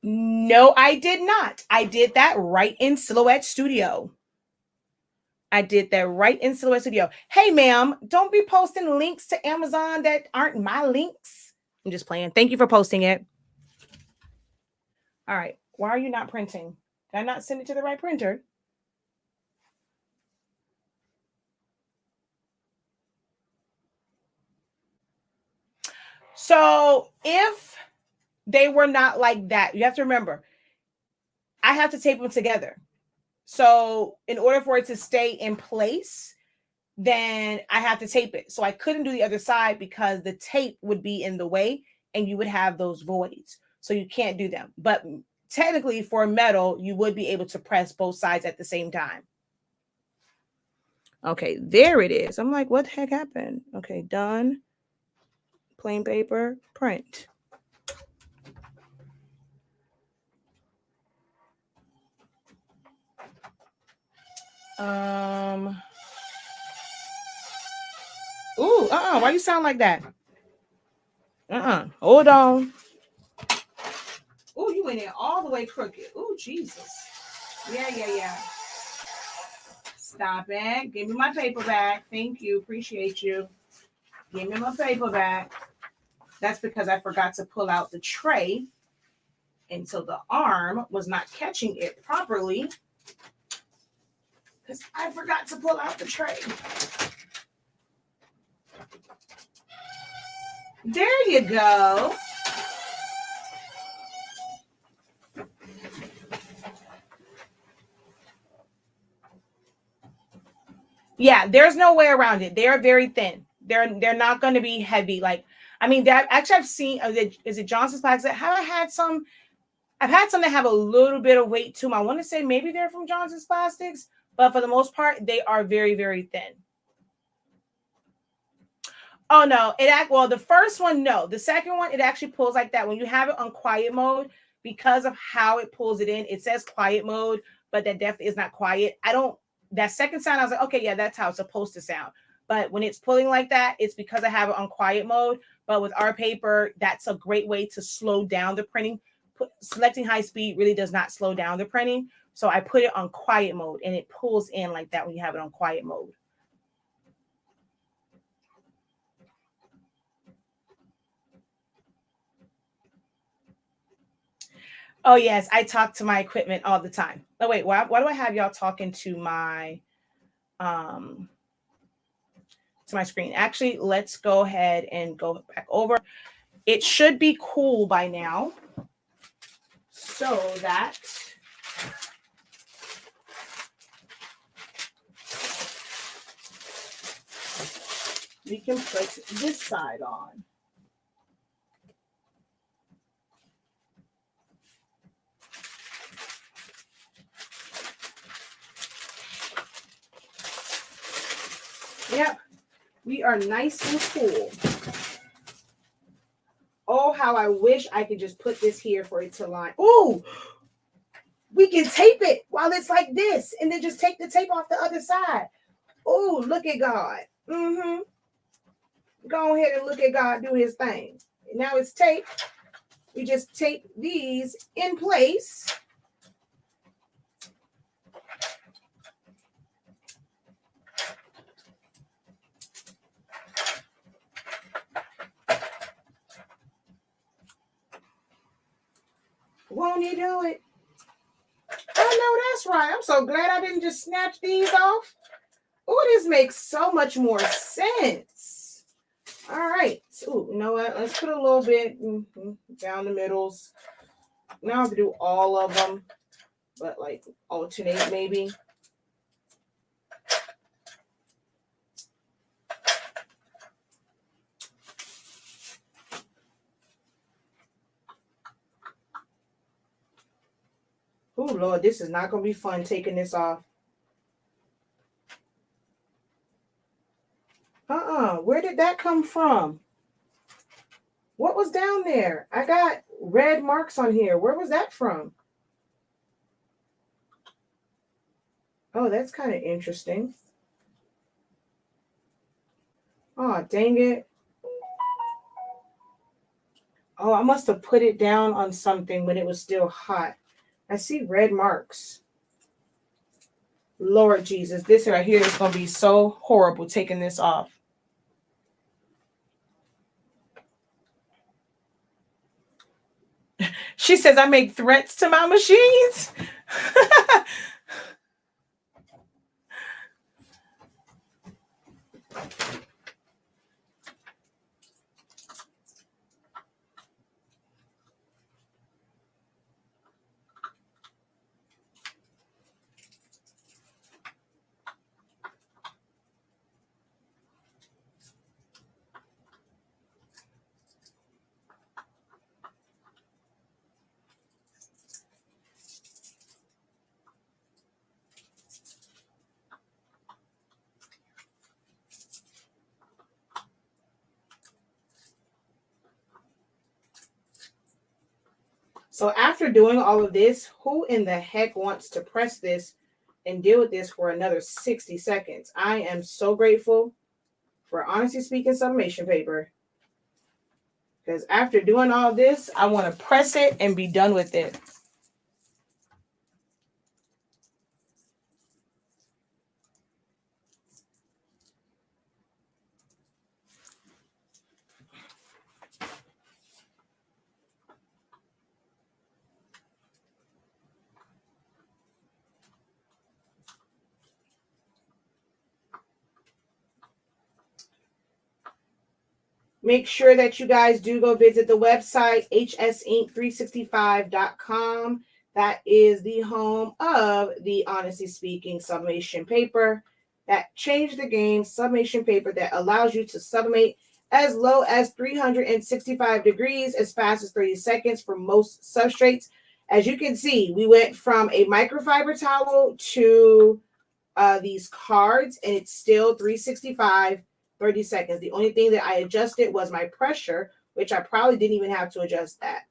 No, I did not. I did that right in Silhouette Studio. Hey, ma'am, don't be posting links to Amazon that aren't my links. I'm just playing. Thank you for posting it. All right. Why are you not printing? Did I not send it to the right printer? So if they were not like that, you have to remember, I have to tape them together. So in order for it to stay in place, then I have to tape it. So I couldn't do the other side because the tape would be in the way and you would have those voids. So you can't do them. But technically for metal, you would be able to press both sides at the same time. Okay, there it is. I'm like, what the heck happened? Okay, done. Plain paper, print. Ooh, why you sound like that? Hold on. Ooh, you went in all the way crooked. Ooh, Jesus. Yeah. Stop it. Give me my paper back. Thank you. Appreciate you. Give me my paper back. That's because I forgot to pull out the tray. And so the arm was not catching it properly because I forgot to pull out the tray. There you go. Yeah, there's no way around it. They're very thin. They're not going to be heavy. Like, I mean, that actually I've seen. Is it Johnson's Plastics? Have I had some? I've had some that have a little bit of weight to them. I want to say maybe they're from Johnson's Plastics, but for the most part, they are very, very thin. Oh no, well, the first one, no. The second one, it actually pulls like that. When you have it on quiet mode, because of how it pulls it in, it says quiet mode, but that definitely is not quiet. That second sound, I was like, okay, yeah, that's how it's supposed to sound. But when it's pulling like that, it's because I have it on quiet mode. But with our paper, that's a great way to slow down the printing. Selecting high speed really does not slow down the printing. So I put it on quiet mode and it pulls in like that when you have it on quiet mode. Oh, yes. I talk to my equipment all the time. Oh, wait. Why do I have y'all talking to my screen? Actually, let's go ahead and go back over. It should be cool by now so that we can put this side on. Yep, we are nice and cool. Oh, how I wish I could just put this here for it to line. Oh, we can tape it while it's like this and then just take the tape off the other side. Oh, look at God. Go ahead and look at God do his thing. Now it's taped. We just tape these in place. Won't you do it? Oh, no, that's right. I'm so glad I didn't just snatch these off. Oh, this makes so much more sense. All right. So, you know what? Let's put a little bit down the middles. Now I have to do all of them, but like alternate maybe. Oh, Lord, this is not going to be fun taking this off. Where did that come from? What was down there? I got red marks on here. Where was that from? Oh, that's kind of interesting. Oh, dang it. Oh, I must have put it down on something when it was still hot. I see red marks. Lord Jesus, this right here is going to be so horrible taking this off. She says I make threats to my machines. So after doing all of this, who in the heck wants to press this and deal with this for another 60 seconds? I am so grateful for Honestly Speaking sublimation paper. Because after doing all this, I want to press it and be done with it. Make sure that you guys do go visit the website, hsink365.com. That is the home of the Honestly Speaking sublimation paper that changed the game. Sublimation paper that allows you to sublimate as low as 365 degrees as fast as 30 seconds for most substrates. As you can see, we went from a microfiber towel to these cards, and it's still 365 30 seconds. The only thing that I adjusted was my pressure, which I probably didn't even have to adjust that.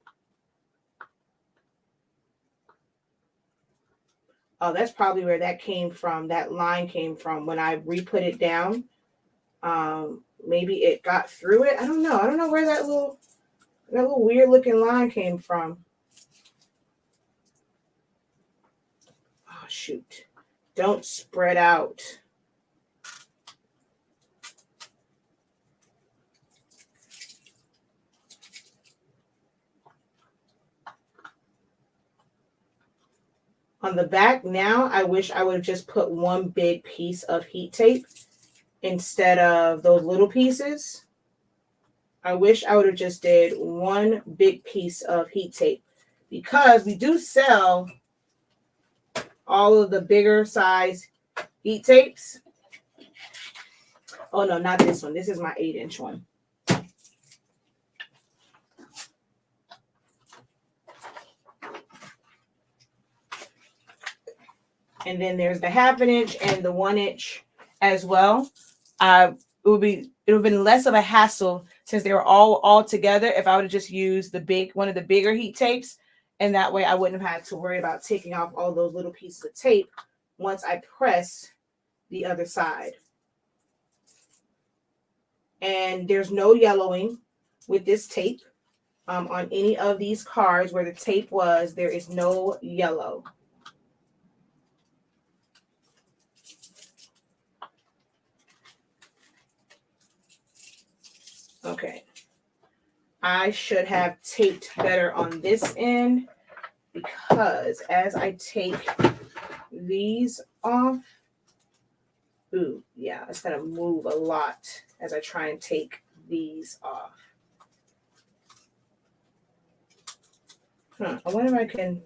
Oh, that's probably where that came from. That line came from when I re-put it down. Maybe it got through it. I don't know. I don't know where that little weird looking line came from. Oh, shoot. Don't spread out. On the back now, I wish I would have just put one big piece of heat tape instead of those little pieces. I wish I would have just did one big piece of heat tape, because we do sell all of the bigger size heat tapes. Oh no, not this one. This is my 8-inch one. And then there's the 1/2 inch and the 1 inch as well. It would have been less of a hassle since they were all together if I would have just used one of the bigger heat tapes, and that way I wouldn't have had to worry about taking off all those little pieces of tape once I press the other side. And there's no yellowing with this tape. On any of these cards where the tape was, there is no yellow. Okay. I should have taped better on this end, because as I take these off, ooh, yeah, it's going to move a lot as I try and take these off. I wonder if I can.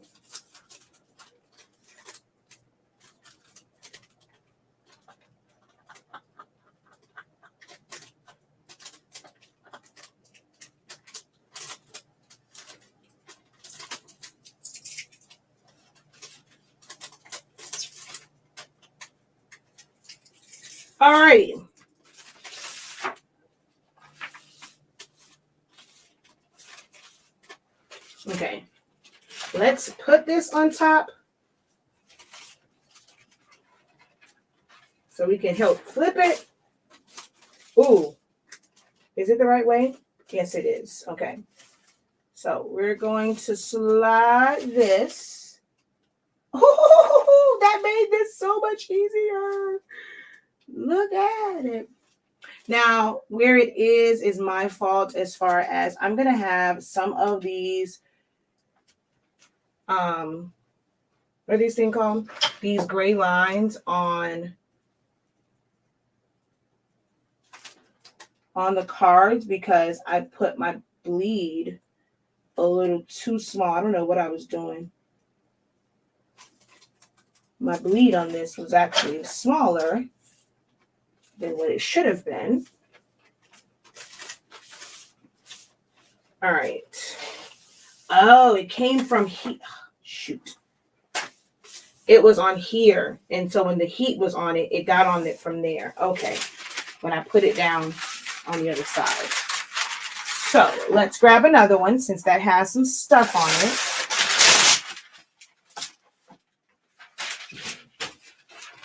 All right. Okay. Let's put this on top so we can help flip it. Ooh. Is it the right way? Yes, it is. Okay. So we're going to slide this. Oh, that made this so much easier. Look at it. Now, where it is my fault as far as I'm going to have some of these, what are these things called? These gray lines on the cards, because I put my bleed a little too small. I don't know what I was doing. My bleed on this was actually smaller than what it should have been. All right. Oh, it came from here. Shoot. It was on here. And so when the heat was on it, it got on it from there. Okay. When I put it down on the other side. So let's grab another one since that has some stuff on it.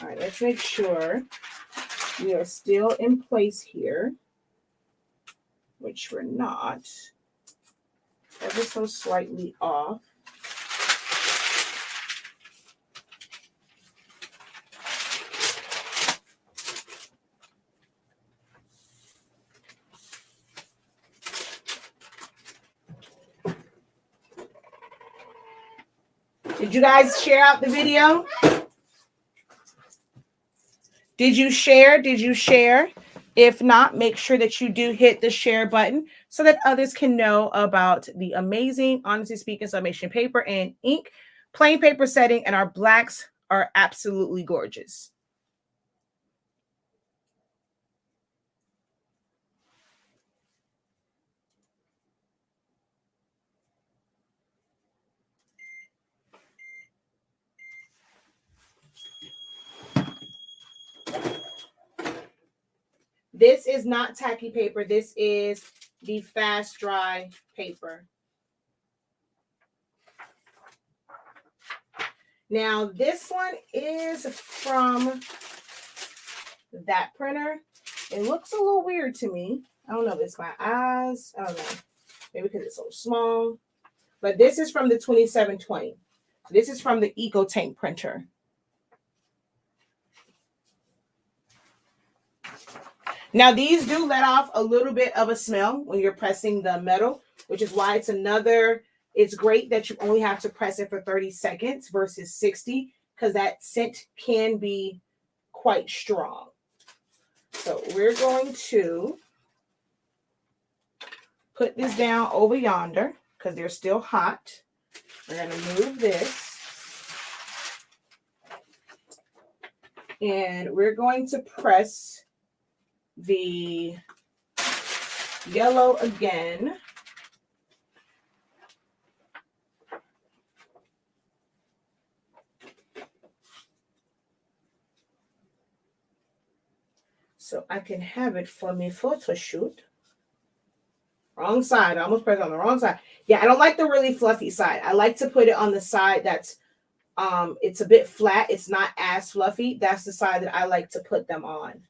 All right, let's make sure we are still in place here, which we're not. Ever so slightly off. Did you guys share out the video? Did you share? Did you share? If not, make sure that you do hit the share button so that others can know about the amazing, honestly speaking, sublimation paper and ink, plain paper setting, and our blacks are absolutely gorgeous. This is not tacky paper. This is the fast dry paper. Now, this one is from that printer. It looks a little weird to me. I don't know if it's my eyes. I don't know. Maybe because it's so small. But this is from the 2720. This is from the Eco Tank printer. Now, these do let off a little bit of a smell when you're pressing the metal, which is why it's great that you only have to press it for 30 seconds versus 60, because that scent can be quite strong. So we're going to put this down over yonder because they're still hot. We're going to move this. And we're going to press the yellow again. So I can have it for my photo shoot. Wrong side. I almost pressed on the wrong side. Yeah, I don't like the really fluffy side. I like to put it on the side that's it's a bit flat. It's not as fluffy. That's the side that I like to put them on.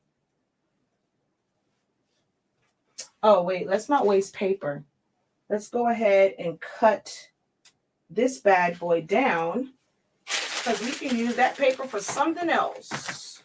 Oh, wait, let's not waste paper. Let's go ahead and cut this bad boy down because we can use that paper for something else.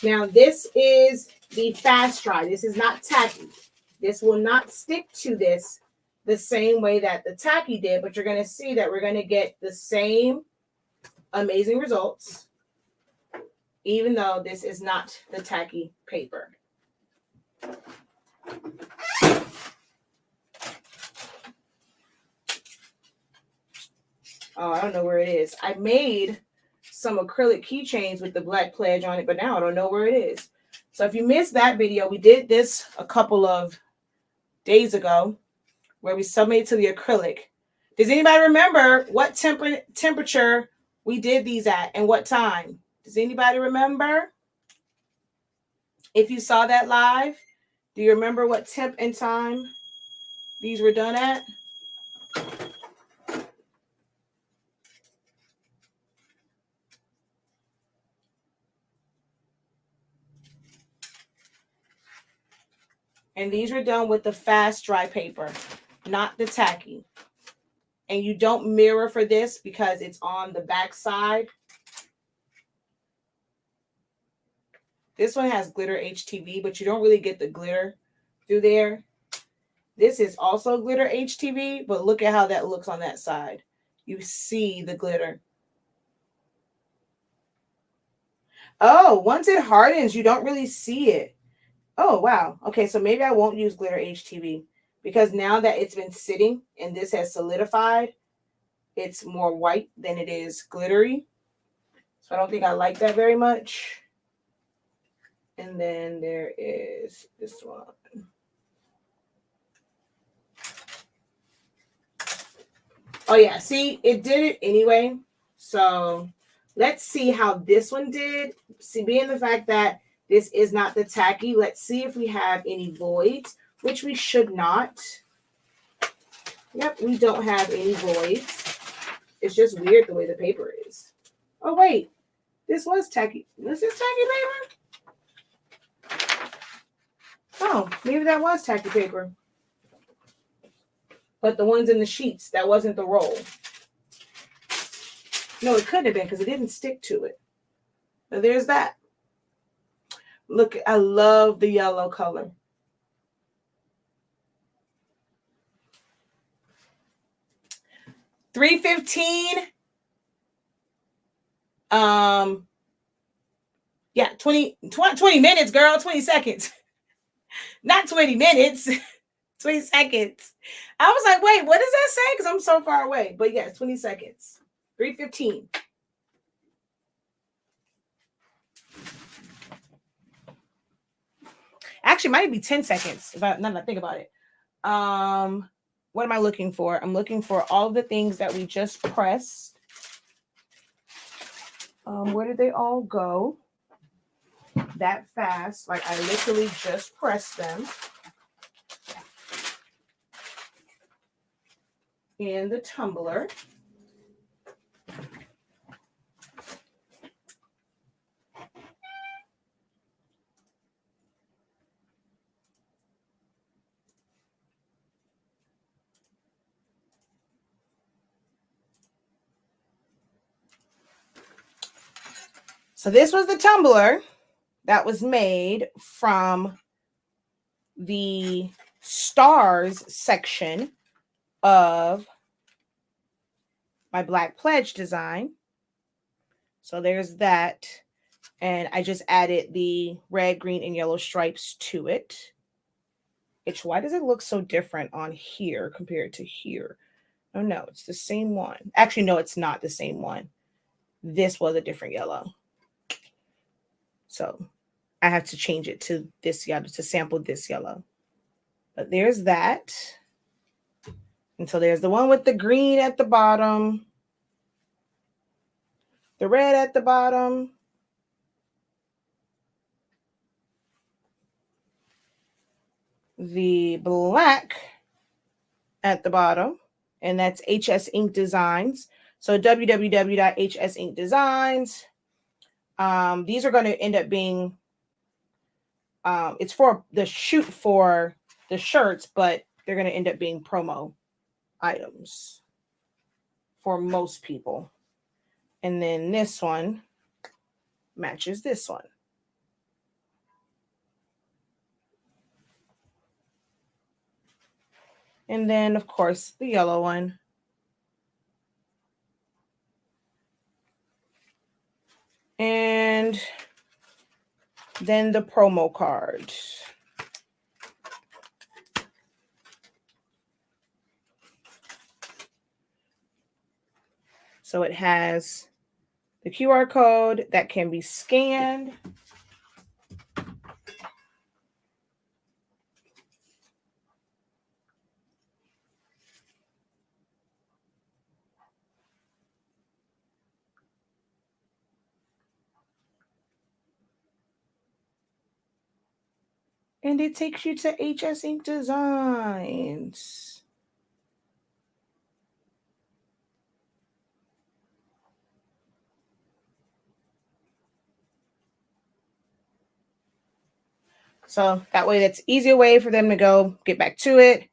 Now, this is the fast dry. This is not tacky. This will not stick to this the same way that the tacky did, but you're going to see that we're going to get the same amazing results, even though this is not the tacky paper. Oh, I don't know where it is. I made some acrylic keychains with the Black Pledge on it, but now I don't know where it is. So if you missed that video, we did this a couple of days ago where we sublimated to the acrylic. Does anybody remember what temperature we did these at and what time? Does anybody remember? If you saw that live, do you remember what temp and time these were done at? And these were done with the fast dry paper, not the tacky. And you don't mirror for this because it's on the back side. This one has glitter HTV, but you don't really get the glitter through there. This is also glitter HTV, but look at how that looks on that side. You see the glitter. Oh, once it hardens, you don't really see it. Oh, wow. Okay, so maybe I won't use glitter HTV because now that it's been sitting and this has solidified, it's more white than it is glittery. So I don't think I like that very much. And then there is this one. Oh, yeah. See, it did it anyway. So let's see how this one did. See, being the fact that this is not the tacky, let's see if we have any voids, which we should not. Yep, we don't have any voids. It's just weird the way the paper is. Oh, wait. This was tacky. This is tacky paper? Oh, maybe that was tacky paper. But the ones in the sheets, that wasn't the roll. No, it couldn't have been because it didn't stick to it. So there's that. Look, I love the yellow color. $3.15. Yeah, 20 minutes, girl, 20 seconds. Not 20 minutes, 20 seconds. I was like, wait, what does that say? Because I'm so far away. But yes, 20 seconds. 3:15. Actually, it might be 10 seconds if I now that I think about it. What am I looking for? I'm looking for all of the things that we just pressed. Where did they all go? That fast. Like I literally just pressed them. In the tumbler. So this was the tumbler that was made from the stars section of my Black Pledge design. So there's that. And I just added the red, green, and yellow stripes to it. Why does it look so different on here compared to here? Oh, no, it's the same one. Actually, no, it's not the same one. This was a different yellow. So I have to change it to this yellow, to sample this yellow. But there's that. And so there's the one with the green at the bottom, the red at the bottom, the black at the bottom, and that's HS Ink Designs. So www.HS Ink Designs. These are going to end up being, it's for the shoot for the shirts, but they're going to end up being promo items for most people. And then this one matches this one. And then, of course, the yellow one. And then the promo card. So it has the QR code that can be scanned. And it takes you to HS Ink Designs. So that way, that's easier way for them to go get back to it.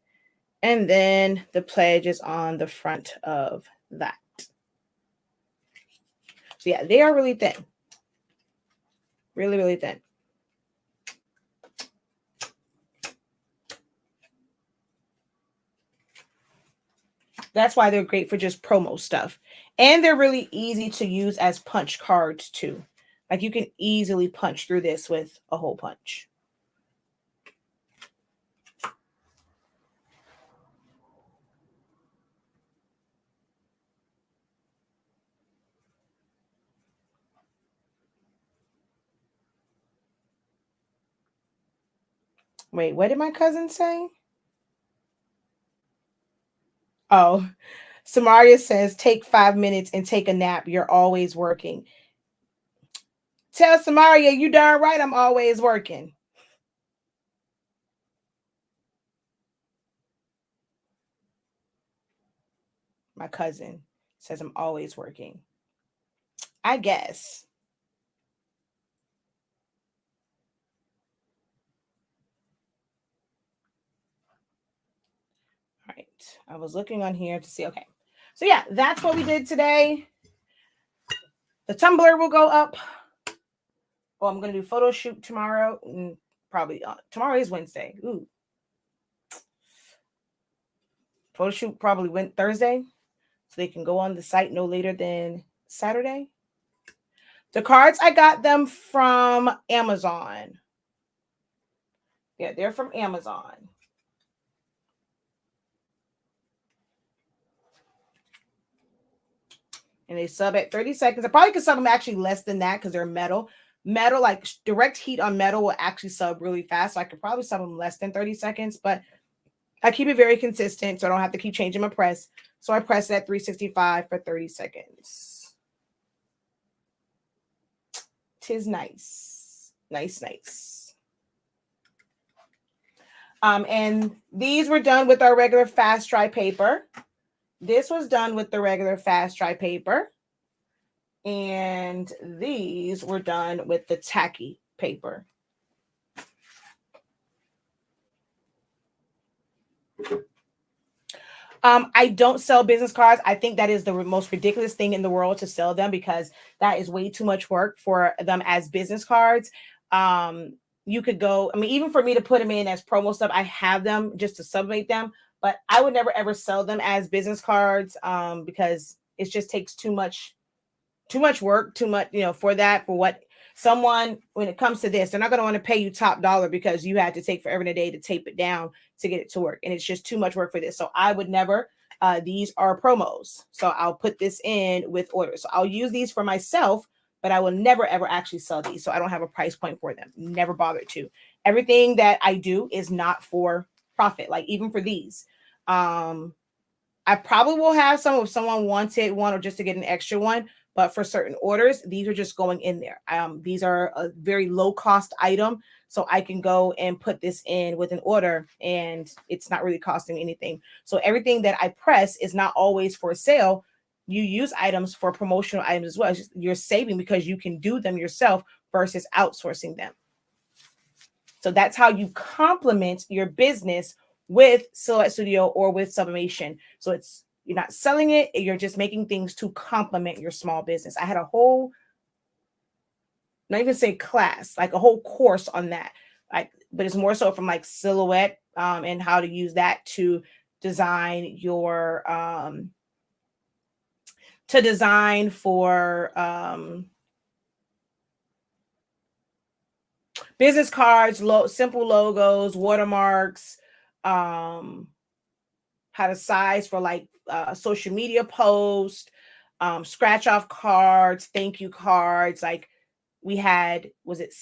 And then the pledge is on the front of that. So yeah, they are really thin. Really, really thin. That's why they're great for just promo stuff. And they're really easy to use as punch cards too. Like you can easily punch through this with a hole punch. Wait, what did my cousin say? Oh, Samaria says, take 5 minutes and take a nap. You're always working. Tell Samaria, you darn right I'm always working. My cousin says I'm always working. I guess. All right. I was looking on here to see. Okay. So yeah, that's what we did today. The Tumblr will go up. Oh, I'm going to do photo shoot tomorrow. Probably tomorrow is Wednesday. Ooh. Photo shoot probably went Thursday. So they can go on the site no later than Saturday. The cards, I got them from Amazon. Yeah, they're from Amazon. And they sub at 30 seconds. I probably could sub them actually less than that because they're metal. Metal, like direct heat on metal will actually sub really fast. So I could probably sub them less than 30 seconds, but I keep it very consistent so I don't have to keep changing my press. So I press it at 365 for 30 seconds. Tis nice. Nice. And these were done with our regular fast dry paper. This was done with the regular fast dry paper. And these were done with the tacky paper. I don't sell business cards. I think that is the most ridiculous thing in the world to sell them because that is way too much work for them as business cards. You could go, I mean, even for me to put them in as promo stuff, I have them just to sublimate them, but I would never ever sell them as business cards because it just takes too much work, too much, for that, for what someone, when it comes to this, they're not going to want to pay you top dollar because you had to take forever and a day to tape it down to get it to work. And it's just too much work for this. So I would never, these are promos. So I'll put this in with orders. So I'll use these for myself, but I will never, ever actually sell these. So I don't have a price point for them. Never bothered to. Everything that I do is not for profit. Like even for these, I probably will have some if someone wanted one or just to get an extra one. But for certain orders, these are just going in there. These are a very low cost item. So I can go and put this in with an order and it's not really costing anything. So everything that I press is not always for sale. You use items for promotional items as well. You're saving because you can do them yourself versus outsourcing them. So that's how you complement your business with Silhouette Studio or with Sublimation. So you're not selling it, you're just making things to complement your small business. I had a whole, not even say class, like a whole course on that. But it's more so from like Silhouette and how to use that to design your business cards, simple logos, watermarks, how to size for like social media posts, scratch off cards, thank you cards. Like we had, was it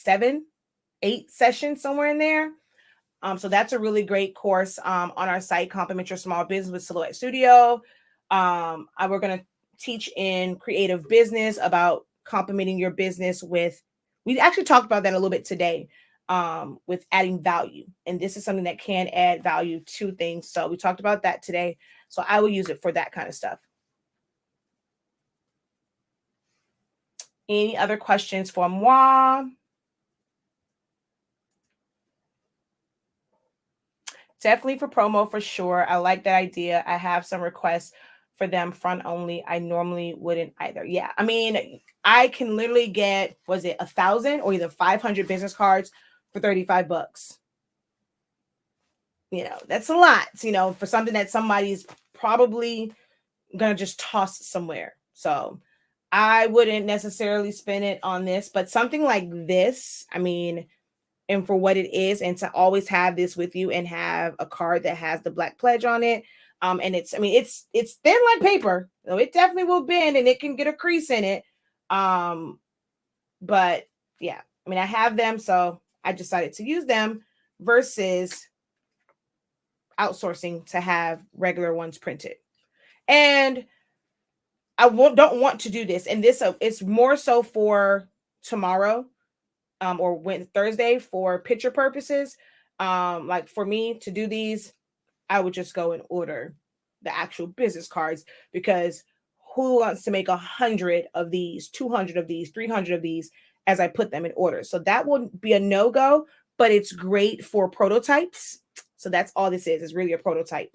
8 sessions somewhere in there? So that's a really great course on our site, Complement Your Small Business with Silhouette Studio. We're going to teach in creative business about complementing your business with, we actually talked about that a little bit today, with adding value. And this is something that can add value to things. So we talked about that today. So I will use it for that kind of stuff. Any other questions for moi? Definitely for promo for sure. I like that idea. I have some requests for them front only. I normally wouldn't either. Yeah. I mean, I can literally get, was it 1,000 or either 500 business cards for $35? That's a lot, for something that somebody's probably going to just toss somewhere. So I wouldn't necessarily spend it on this, but something like this, I mean, and for what it is, and to always have this with you and have a card that has the Black Pledge on it. And it's thin like paper, so it definitely will bend and it can get a crease in it. But yeah, I mean, I have them, so I decided to use them versus outsourcing to have regular ones printed. And I don't want to do this. And this it's more so for tomorrow. Or Thursday for picture purposes. Like for me to do these, I would just go and order the actual business cards because who wants to make 100 of these, 200 of these, 300 of these as I put them in order? So that will be a no-go, but it's great for prototypes. So that's all this is really a prototype.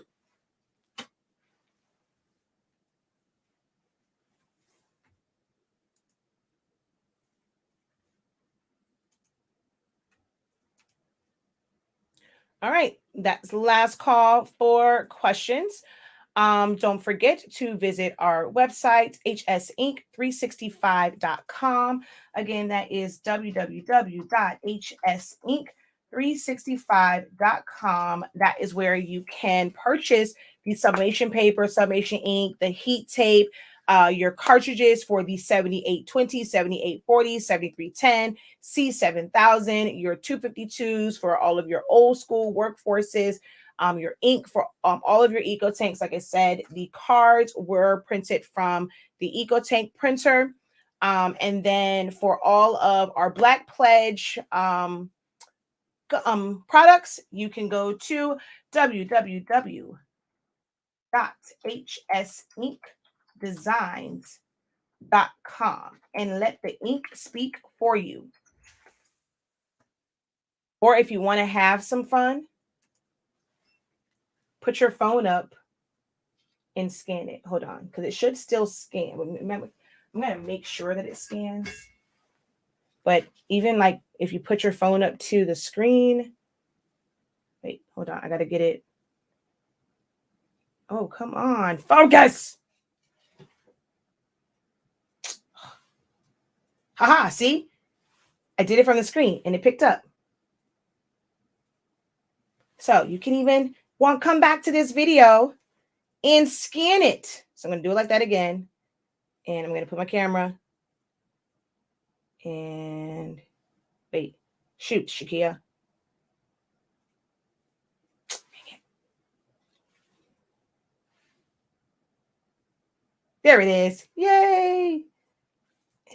All right, that's the last call for questions. Don't forget to visit our website, hsinc365.com. Again, that is www.hsinc365.com. That is where you can purchase the sublimation paper, sublimation ink, the heat tape, your cartridges for the 7820, 7840, 7310, C7000, your 252s for all of your old school workforces, your ink for all of your eco tanks. Like I said, the cards were printed from the eco tank printer. And then for all of our Black Pledge products, you can go to www.hsinkdesigns.com and let the ink speak for you. Or if you want to have some fun, put your phone up and scan it. Hold on, because it should still scan. Remember, I'm going to make sure that it scans. But even like if you put your phone up to the screen, wait, hold on, I got to get it. Oh, come on, focus. Haha, see? I did it from the screen and it picked up. So you can even come back to this video and scan it. So I'm going to do it like that again. And I'm going to put my camera. And wait, shoot, Shakia. There it is. Yay.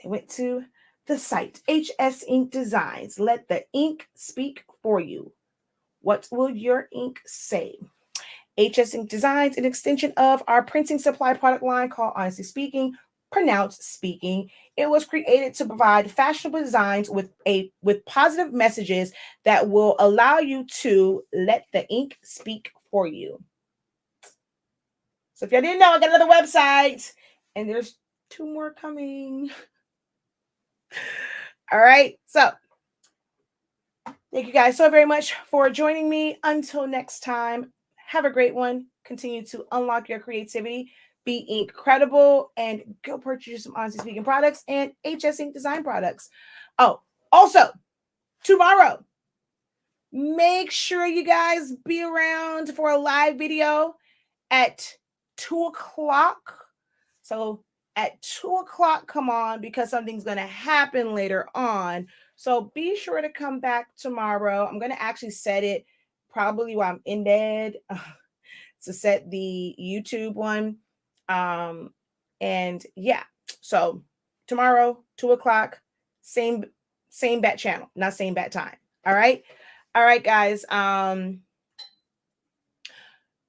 It went to the site, HS Ink Designs. Let the ink speak for you. What will your ink say? HS Ink Designs, an extension of our printing supply product line called Honestly Speaking, pronounced speaking. It was created to provide fashionable designs with positive messages that will allow you to let the ink speak for you. So if y'all didn't know, I got another website and there's 2 more coming. All right. So thank you guys so very much for joining me. Until next time, have a great one. Continue to unlock your creativity, be incredible, and go purchase some Honestly Speaking products and HS Ink Design products. Oh, also, tomorrow, make sure you guys be around for a live video at 2 o'clock. So at 2 o'clock, come on, because something's going to happen later on. So be sure to come back tomorrow. I'm going to actually set it probably while I'm in bed to set the YouTube one. And yeah, so tomorrow, 2 o'clock, same bat channel, not same bat time. All right. All right, guys.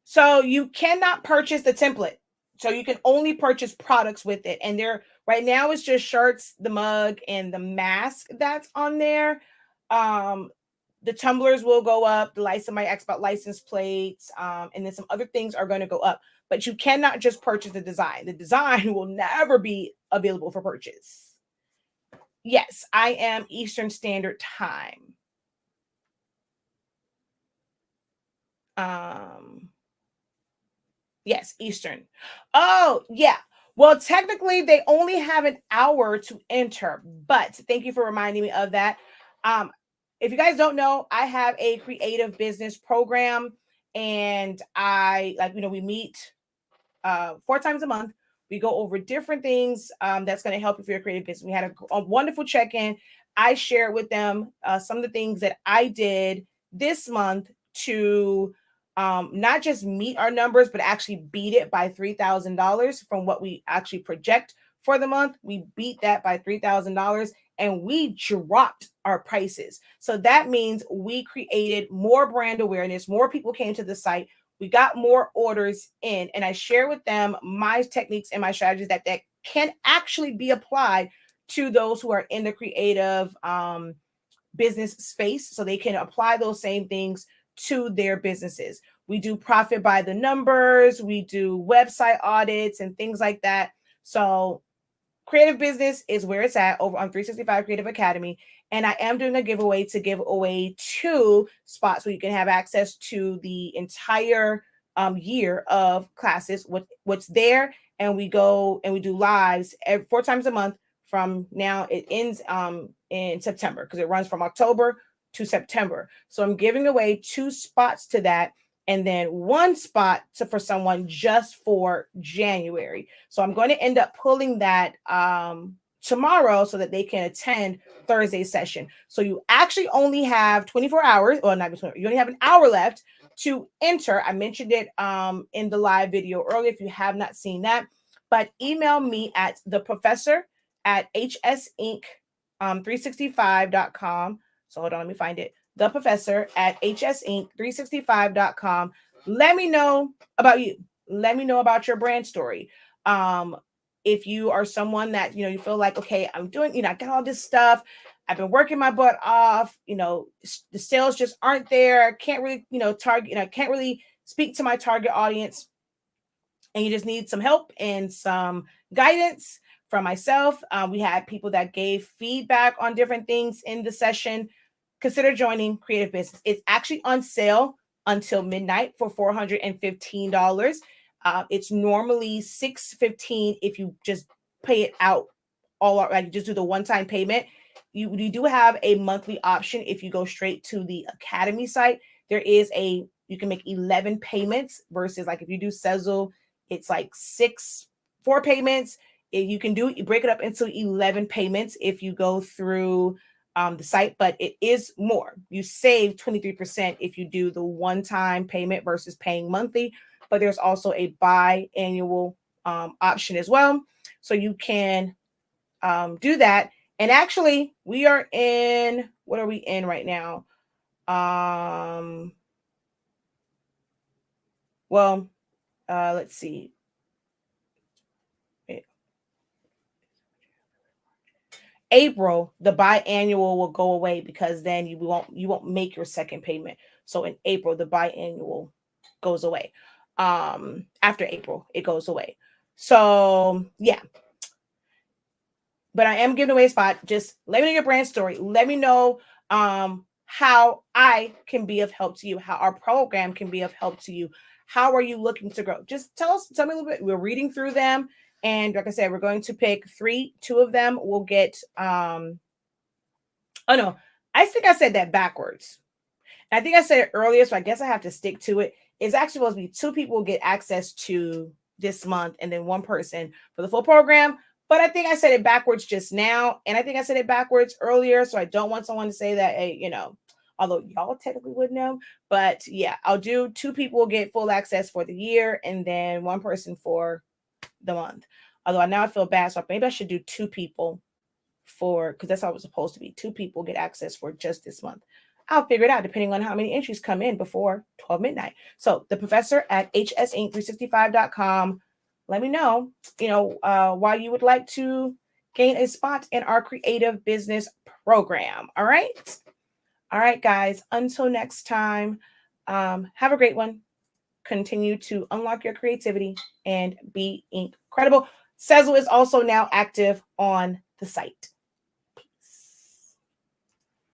So you cannot purchase the template. So you can only purchase products with it. And there right now it's just shirts, the mug, and the mask that's on there. The tumblers will go up, the license, my expert license plates, and then some other things are going to go up. But you cannot just purchase the design. The design will never be available for purchase. Yes, I am Eastern Standard Time. Yes, Eastern. Oh, yeah. Well, technically, they only have an hour to enter, but thank you for reminding me of that. If you guys don't know, I have a creative business program, and we meet 4 times a month. We go over different things that's going to help you for your creative business. We had a wonderful check-in. I shared with them some of the things that I did this month to not just meet our numbers, but actually beat it by $3,000 from what we actually project for the month. We beat that by $3,000 and we dropped our prices. So that means we created more brand awareness. More people came to the site. We got more orders in, and I share with them my techniques and my strategies that can actually be applied to those who are in the creative business space, so they can apply those same things to their businesses. We do profit by the numbers, we do website audits and things like that. So Creative Business is where it's at over on 365 Creative Academy. And I am doing a giveaway to give away 2 spots where you can have access to the entire year of classes, what's there. And we go and we do lives 4 times a month from now. It ends in September because it runs from October to September. So I'm giving away 2 spots to that, and then 1 spot for someone just for January. So I'm going to end up pulling that tomorrow so that they can attend Thursday's session. So you actually only have 24 hours, or not 24, you only have an hour left to enter. I mentioned it in the live video earlier if you have not seen that, but email me at theprofessor@hsinc365.com. So hold on, let me find it. theprofessor@hsinc365.com. Let me know about you. Let me know about your brand story. If you are someone that, you feel like, okay, I'm doing, I got all this stuff. I've been working my butt off. The sales just aren't there. Can't really, target, can't really speak to my target audience. And you just need some help and some guidance from myself. We had people that gave feedback on different things in the session. Consider joining Creative Business. It's actually on sale until midnight for $415. It's normally $615 if you just pay it out all out, like you just do the one-time payment. You do have a monthly option if you go straight to the Academy site. You can make 11 payments versus like if you do Sezzle, it's like 4 payments. You break it up into 11 payments if you go through the site, but it is more. You save 23% if you do the one-time payment versus paying monthly, but there's also a biannual option as well. So you can do that. And actually, we are in, what are we in right now? Let's see. April, the biannual will go away because then you won't make your second payment. So in April, the biannual goes away. After April, it goes away. So yeah. But I am giving away a spot. Just let me know your brand story. Let me know how I can be of help to you, how our program can be of help to you. How are you looking to grow? Just tell me a little bit. We're reading through them. And like I said, we're going to pick 3. 2 of them will get, oh no, I think I said that backwards. I think I said it earlier, so I guess I have to stick to it. It's actually supposed to be 2 people will get access to this month and then 1 person for the full program. But I think I said it backwards just now. And I think I said it backwards earlier. So I don't want someone to say that, hey, although y'all technically would know. But yeah, I'll do 2 people will get full access for the year and then 1 person for the month. Although now I feel bad. So maybe I should do 2 people because that's how it was supposed to be. 2 people get access for just this month. I'll figure it out depending on how many entries come in before 12 midnight. So the professor at hsinc365.com. Let me know, why you would like to gain a spot in our creative business program. All right. All right, guys. Until next time, have a great one. Continue to unlock your creativity and be incredible. Sezzle is also now active on the site.